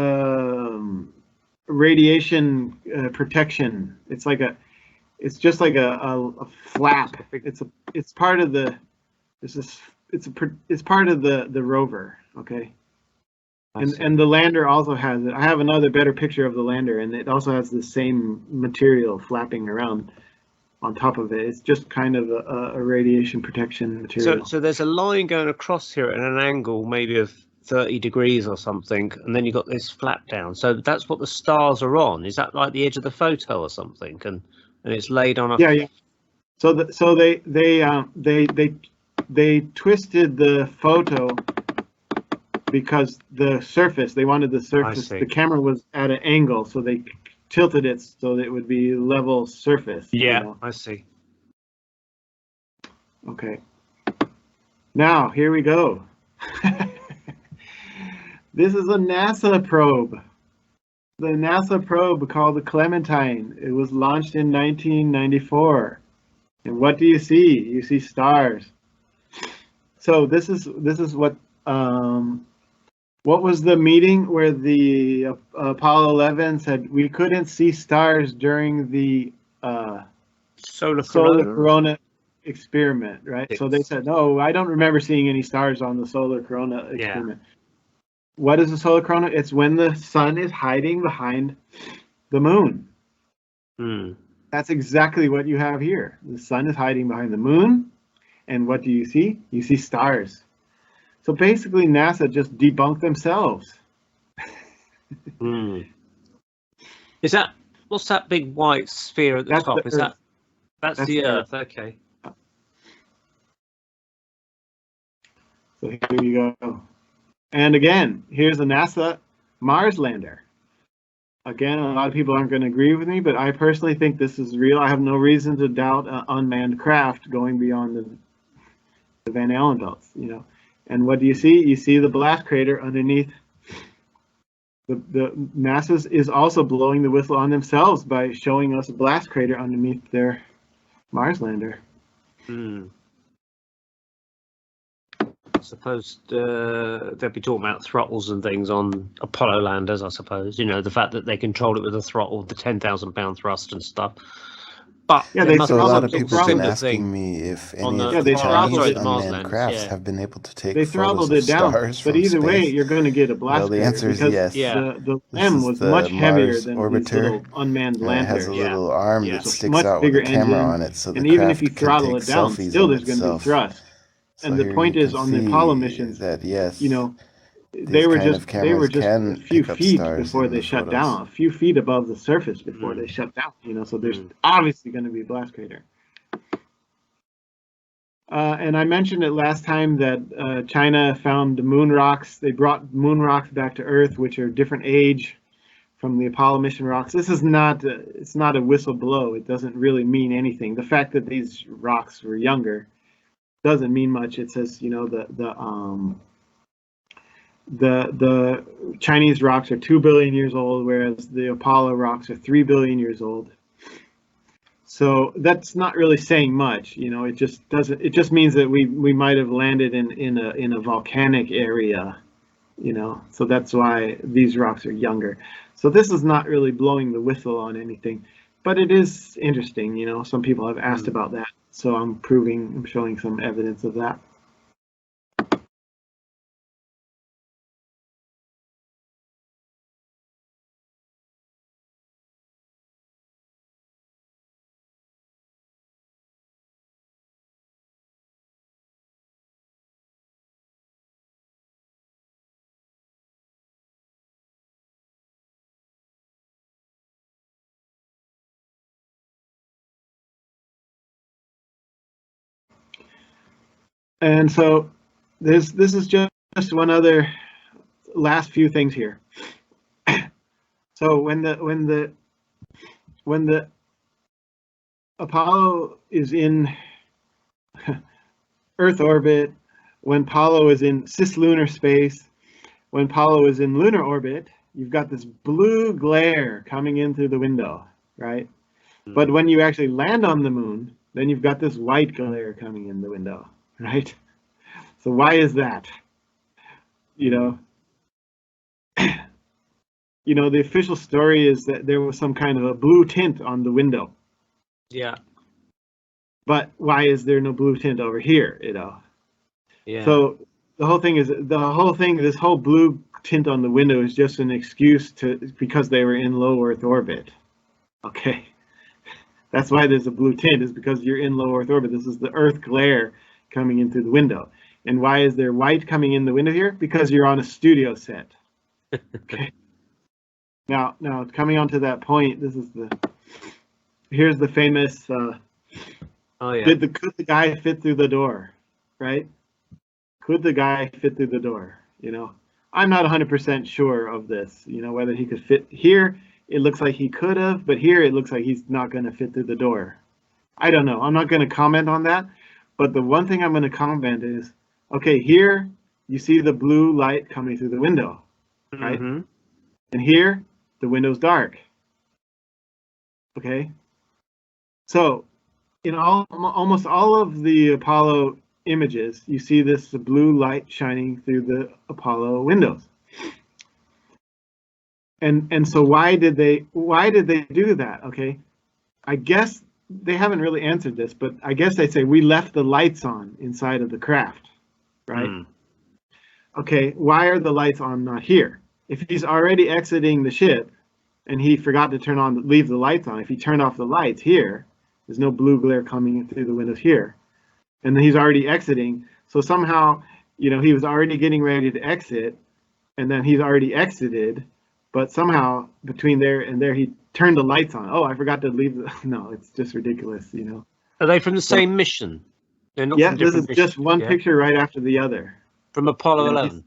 Speaker 3: radiation protection. It's like it's just like a flap. It's part of the it's part of the rover. Okay. And the lander also has it. I have another better picture of the lander, and it also has the same material flapping around on top of it. It's just kind of a radiation protection material.
Speaker 2: So there's a line going across here at an angle maybe of 30 degrees or something, and then you've got this flap down. So that's what the stars are on. Is that like the edge of the photo or something? And it's laid on a...
Speaker 3: Yeah. So they twisted the photo because the surface, they wanted the surface, the camera was at an angle, so they tilted it so that it would be level surface.
Speaker 2: Yeah,
Speaker 3: you know?
Speaker 2: I see.
Speaker 3: Okay. Now, here we go. This is a NASA probe. The NASA probe called the Clementine. It was launched in 1994. And what do you see? You see stars. So this is what was the meeting where the Apollo 11 said we couldn't see stars during the
Speaker 2: solar
Speaker 3: corona experiment, right? So they said, no, I don't remember seeing any stars on the solar corona experiment. Yeah. What is the solar corona? It's when the sun is hiding behind the moon. That's exactly what you have here. The sun is hiding behind the moon, and what do you see? You see stars. So basically, NASA just debunked themselves.
Speaker 2: Is that, what's that big white sphere at the top? That's the Earth? Okay.
Speaker 3: So here you go. And again, here's a NASA Mars lander. Again, a lot of people aren't going to agree with me, but I personally think this is real. I have no reason to doubt unmanned craft going beyond the Van Allen belts, you know. And what do you see? You see the blast crater underneath. The NASA is also blowing the whistle on themselves by showing us a blast crater underneath their Mars lander.
Speaker 2: I suppose they'll be talking about throttles and things on Apollo landers, I suppose. You know, the fact that they control it with a throttle, the 10,000-pound thrust and stuff. But
Speaker 3: yeah, they
Speaker 4: so a lot of people have been
Speaker 2: similar
Speaker 4: asking me if any
Speaker 2: the-
Speaker 4: of
Speaker 3: yeah,
Speaker 4: the
Speaker 3: they
Speaker 4: Chinese
Speaker 3: throttled it.
Speaker 4: unmanned crafts have been able to take
Speaker 3: They
Speaker 4: photos
Speaker 3: throttled
Speaker 4: of
Speaker 3: it down,
Speaker 4: stars
Speaker 3: but
Speaker 4: from
Speaker 3: either way,
Speaker 4: space.
Speaker 3: you're going to get a blast
Speaker 4: Well, the
Speaker 3: crater
Speaker 4: answer is
Speaker 3: because
Speaker 4: yes.
Speaker 3: the
Speaker 4: This
Speaker 3: LEM
Speaker 4: is
Speaker 3: was
Speaker 4: the
Speaker 3: much heavier
Speaker 4: Mars
Speaker 3: than these
Speaker 4: orbiter.
Speaker 3: little unmanned
Speaker 4: It
Speaker 3: landers.
Speaker 4: has a little arm
Speaker 2: Yeah.
Speaker 4: that
Speaker 3: It's a
Speaker 4: sticks
Speaker 3: much
Speaker 4: out with a
Speaker 3: bigger
Speaker 4: camera
Speaker 3: engine,
Speaker 4: on it, so the
Speaker 3: and even if
Speaker 4: craft
Speaker 3: you
Speaker 4: can
Speaker 3: throttle
Speaker 4: take
Speaker 3: it down,
Speaker 4: selfies
Speaker 3: still
Speaker 4: of
Speaker 3: there's going to be
Speaker 4: itself.
Speaker 3: thrust.
Speaker 4: So
Speaker 3: And the
Speaker 4: here
Speaker 3: point
Speaker 4: you
Speaker 3: is,
Speaker 4: can
Speaker 3: on the Apollo
Speaker 4: see
Speaker 3: missions,
Speaker 4: that yes,
Speaker 3: you know,
Speaker 4: these kind of cameras can
Speaker 3: a few
Speaker 4: pick up
Speaker 3: feet
Speaker 4: stars
Speaker 3: before
Speaker 4: in
Speaker 3: they
Speaker 4: the
Speaker 3: shut
Speaker 4: photos.
Speaker 3: down, a few feet above the surface before they shut down. You know, so there's obviously going to be a blast crater. And I mentioned it last time that China found moon rocks. They brought moon rocks back to Earth, which are different age from the Apollo mission rocks. This is not it's not a whistle blow. It doesn't really mean anything. The fact that these rocks were younger doesn't mean much. It says, you know, the Chinese rocks are 2 billion years old, whereas the Apollo rocks are 3 billion years old. So that's not really saying much, you know. It just doesn't. It just means that we might have landed in a volcanic area, you know. So that's why these rocks are younger. So this is not really blowing the whistle on anything, but it is interesting, you know. Some people have asked about that, so I'm showing some evidence of that. And so this is just one other last few things here. So when the Apollo is in Earth orbit, when Apollo is in cislunar space, when Apollo is in lunar orbit, you've got this blue glare coming in through the window, right? But when you actually land on the moon, then you've got this white glare coming in the window, right? So why is that? You know, the official story is that there was some kind of a blue tint on the window.
Speaker 2: Yeah.
Speaker 3: But why is there no blue tint over here, you know?
Speaker 2: Yeah.
Speaker 3: So this whole blue tint on the window is just an excuse because they were in low Earth orbit. Okay. That's why there's a blue tint, is because you're in low Earth orbit. This is the Earth glare coming in through the window. And why is there white coming in the window here? Because you're on a studio set. Okay. Now coming on to that point, here's the famous could the guy fit through the door, right? Could the guy fit through the door? You know, I'm not 100% sure of this, you know, whether he could fit here. It looks like he could have, but here it looks like he's not going to fit through the door. I don't know. I'm not going to comment on that. But the one thing I'm going to comment is, okay, here you see the blue light coming through the window, right? Mm-hmm. And here the window's dark. Okay. So in almost all of the Apollo images, you see this blue light shining through the Apollo windows. And so why did they do that? Okay, I guess they haven't really answered this, but I guess they say we left the lights on inside of the craft, right? Okay, why are the lights on not here? If he's already exiting the ship and he forgot to leave the lights on, if he turned off the lights here, there's no blue glare coming through the windows here, and then he's already exiting. So somehow, you know, he was already getting ready to exit, and then he's already exited. But somehow between there and there, he turned the lights on. Oh, I forgot to leave. No, it's just ridiculous, you know.
Speaker 2: Are they from the same mission? They're not.
Speaker 3: Yeah, this is just one picture right after the other.
Speaker 2: From Apollo 11.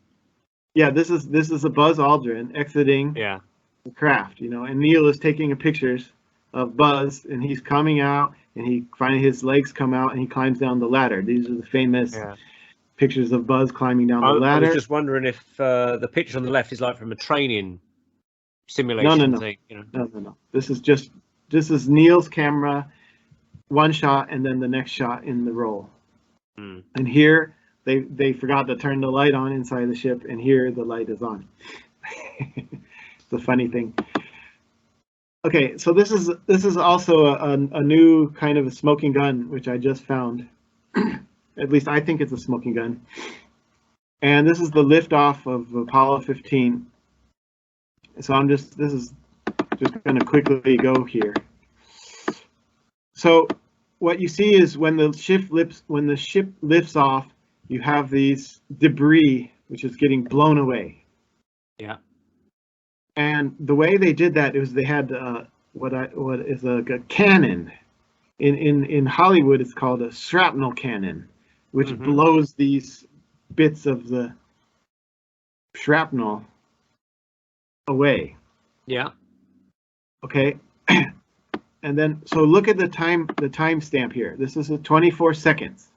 Speaker 3: Yeah, this is a Buzz Aldrin exiting.
Speaker 2: Yeah.
Speaker 3: the craft, you know, and Neil is taking pictures of Buzz, and he's coming out, and he finally his legs come out, and he climbs down the ladder. These are the famous pictures of Buzz climbing down the ladder.
Speaker 2: I was just wondering if the picture on the left is like from a training simulation thing. You know?
Speaker 3: No. This is Neil's camera, one shot, and then the next shot in the roll. And here they forgot to turn the light on inside the ship, and here the light is on. It's a funny thing. Okay, so this is also a new kind of a smoking gun, which I just found. At least I think it's a smoking gun. And this is the liftoff of Apollo 15. So this is just going to quickly go here. So what you see is when the ship lifts off, you have these debris which is getting blown away.
Speaker 2: Yeah.
Speaker 3: And the way they did that is they had what is a cannon. In Hollywood, it's called a shrapnel cannon, which blows these bits of the shrapnel away.
Speaker 2: Yeah.
Speaker 3: Okay. And then, so look at the time stamp here. This is 24 seconds.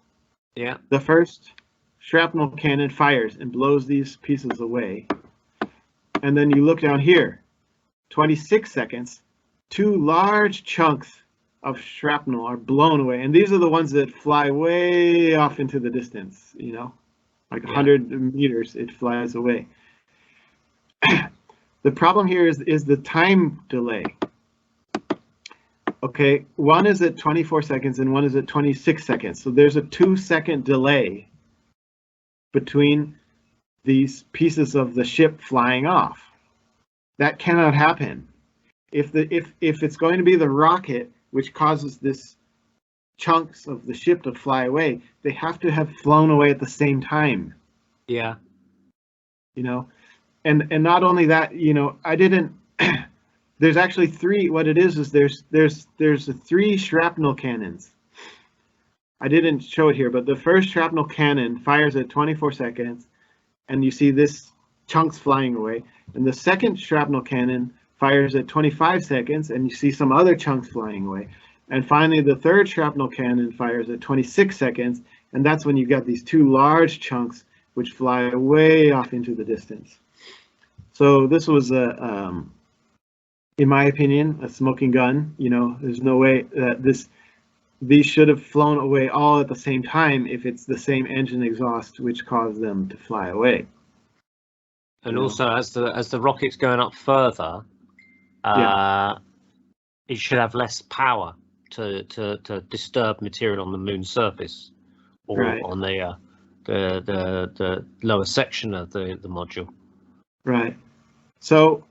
Speaker 2: Yeah.
Speaker 3: The first shrapnel cannon fires and blows these pieces away. And then you look down here, 26 seconds, 2 large chunks of shrapnel are blown away. And these are the ones that fly way off into the distance, you know, like 100 meters, it flies away. The problem here is the time delay. Okay, one is at 24 seconds and one is at 26 seconds. So there's a 2-second delay between these pieces of the ship flying off. That cannot happen. If it's going to be the rocket which causes this chunks of the ship to fly away, they have to have flown away at the same time.
Speaker 2: Yeah.
Speaker 3: You know, and not only that, you know, I didn't. There's actually 3. What it is there's 3 shrapnel cannons. I didn't show it here, but the first shrapnel cannon fires at 24 seconds, and you see this chunks flying away. And the second shrapnel cannon fires at 25 seconds, and you see some other chunks flying away. And finally, the third shrapnel cannon fires at 26 seconds, and that's when you've got these 2 large chunks which fly way off into the distance. So this was in my opinion, a smoking gun. You know, there's no way that these should have flown away all at the same time if it's the same engine exhaust which caused them to fly away.
Speaker 2: And also, as the rocket's going up further, it should have less power to disturb material on the moon's surface or on the lower section of the module. Right.
Speaker 3: So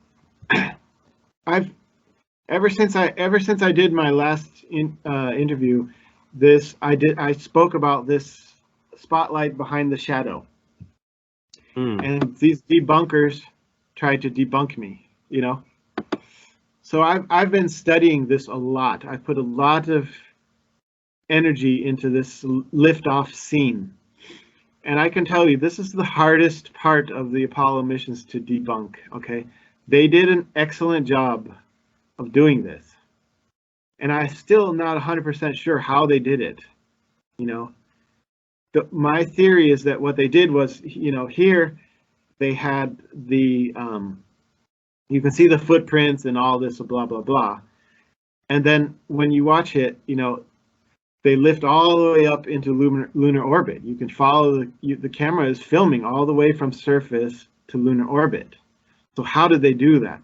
Speaker 3: ever since I did my last interview, I spoke about this spotlight behind the shadow. And these debunkers tried to debunk me, you know. So I've been studying this a lot. I put a lot of energy into this liftoff scene. And I can tell you, this is the hardest part of the Apollo missions to debunk, okay? They did an excellent job of doing this. And I'm still not 100% sure how they did it, you know. My theory is that what they did was, you know, here they had the, you can see the footprints and all this, blah, blah, blah. And then when you watch it, you know, they lift all the way up into lunar orbit. You can follow the camera is filming all the way from surface to lunar orbit. So how did they do that?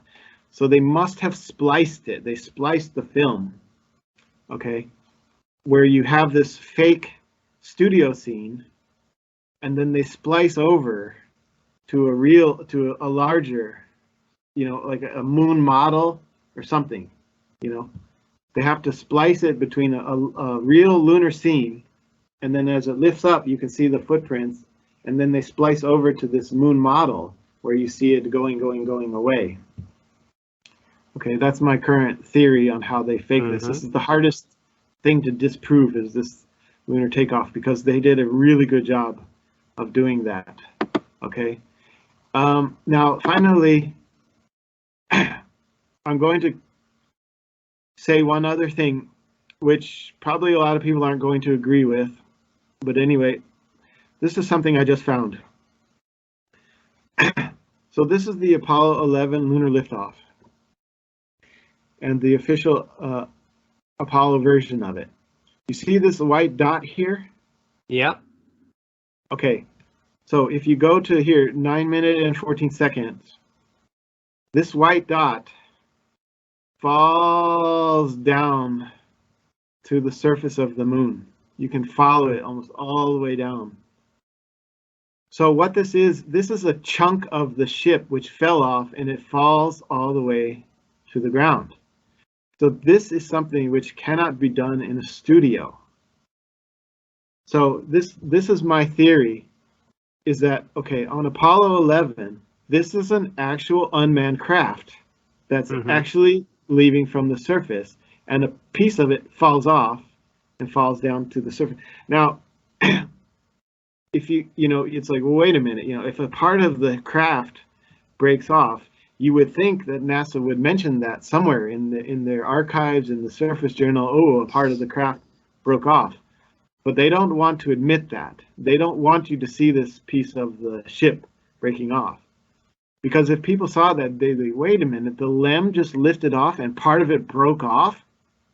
Speaker 3: So they must have spliced it. They spliced the film, okay, where you have this fake studio scene, and then they splice over to a larger, you know, like a moon model or something, you know. They have to splice it between a real lunar scene, and then as it lifts up, you can see the footprints, and then they splice over to this moon model where you see it going away. Okay, that's my current theory on how they fake this. This is the hardest thing to disprove, is this lunar takeoff, because they did a really good job of doing that. Okay. Now, finally, I'm going to say one other thing, which probably a lot of people aren't going to agree with. But anyway, this is something I just found. So this is the Apollo 11 lunar liftoff, and the official Apollo version of it. You see this white dot here?
Speaker 2: Yeah.
Speaker 3: Okay, so if you go to here, 9 minutes and 14 seconds, this white dot falls down to the surface of the moon. You can follow it almost all the way down. So what this is a chunk of the ship which fell off, and it falls all the way to the ground. So this is something which cannot be done in a studio. So this is my theory, is that, okay, on Apollo 11, this is an actual unmanned craft that's actually leaving from the surface, and a piece of it falls off and falls down to the surface. Now, if it's like, well, wait a minute, if a part of the craft breaks off, you would think that NASA would mention that somewhere in their archives, in the Surface Journal. Oh, a part of the craft broke off. But they don't want to admit that. They don't want you to see this piece of the ship breaking off. Because if people saw that, they'd be, wait a minute, the LEM just lifted off and part of it broke off?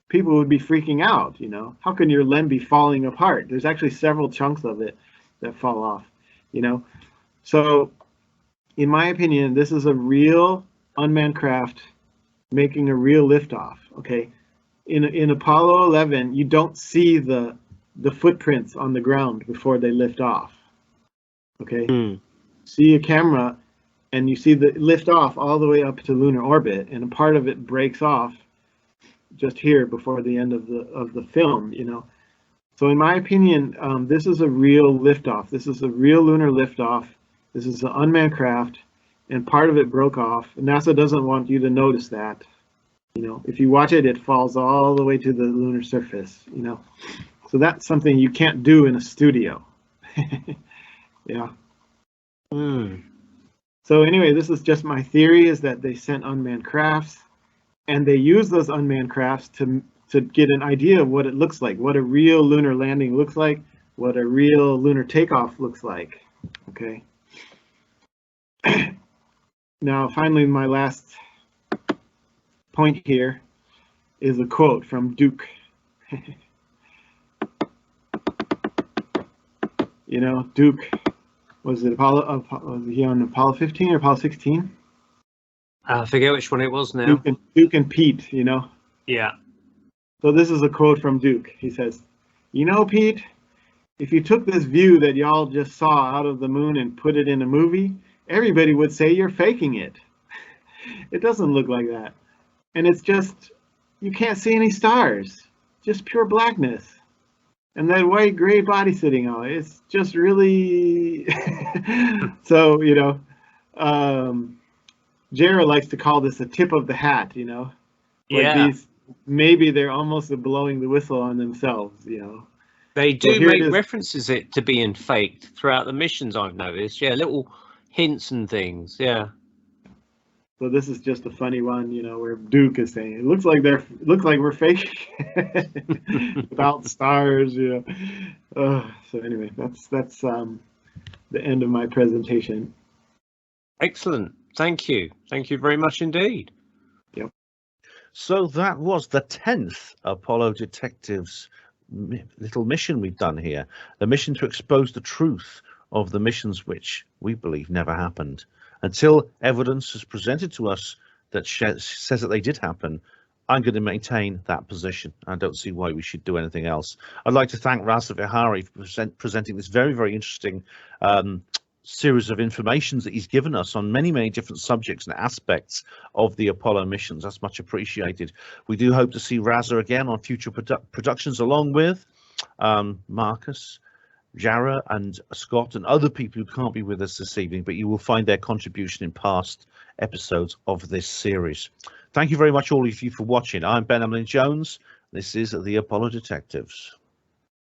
Speaker 3: People would be freaking out, How can your LEM be falling apart? There's actually several chunks of it that fall off, So, in my opinion, this is a real unmanned craft making a real liftoff. Okay, in Apollo 11, you don't see the footprints on the ground before they lift off. Okay, see a camera, and you see the lift off all the way up to lunar orbit, and a part of it breaks off just here before the end of the film. So in my opinion, this is a real liftoff. This is a real lunar liftoff. This is an unmanned craft, and part of it broke off. NASA doesn't want you to notice that. If you watch it, it falls all the way to the lunar surface. So that's something you can't do in a studio. Yeah. So anyway, this is just my theory, is that they sent unmanned crafts, and they use those unmanned crafts to get an idea of what it looks like, what a real lunar landing looks like, what a real lunar takeoff looks like. Okay. Now, finally, my last point here is a quote from Duke. Duke, was he on Apollo 15 or Apollo 16?
Speaker 2: I forget which one it was now.
Speaker 3: Duke and Pete,
Speaker 2: Yeah.
Speaker 3: So this is a quote from Duke. He says, Pete, if you took this view that y'all just saw out of the moon and put it in a movie, everybody would say you're faking it. It doesn't look like that. And it's just, you can't see any stars, just pure blackness. And that white gray body sitting on it, it's just really, so, Jared likes to call this a tip of the hat,
Speaker 2: Yeah.
Speaker 3: Maybe they're almost blowing the whistle on themselves,
Speaker 2: They do make references to being faked throughout the missions, I've noticed. Yeah, little hints and things. Yeah.
Speaker 3: So this is just a funny one, where Duke is saying it looks like we're faking without stars, So anyway, that's the end of my presentation.
Speaker 2: Excellent. Thank you. Thank you very much indeed.
Speaker 3: Yep.
Speaker 1: So that was the 10th Apollo Detectives little mission we've done here. The mission to expose the truth of the missions which we believe never happened. Until evidence is presented to us that says that they did happen, I'm going to maintain that position. I don't see why we should do anything else. I'd like to thank Rasaviharii for presenting this very, very interesting series of information that he's given us on many, many different subjects and aspects of the Apollo missions. That's much appreciated. We do hope to see Rasa again on future productions, along with Marcus, Jara and Scott and other people who can't be with us this evening, but you will find their contribution in past episodes of this series. Thank you very much, all of you, for watching. I'm Ben Emlyn Jones. This is the Apollo Detectives.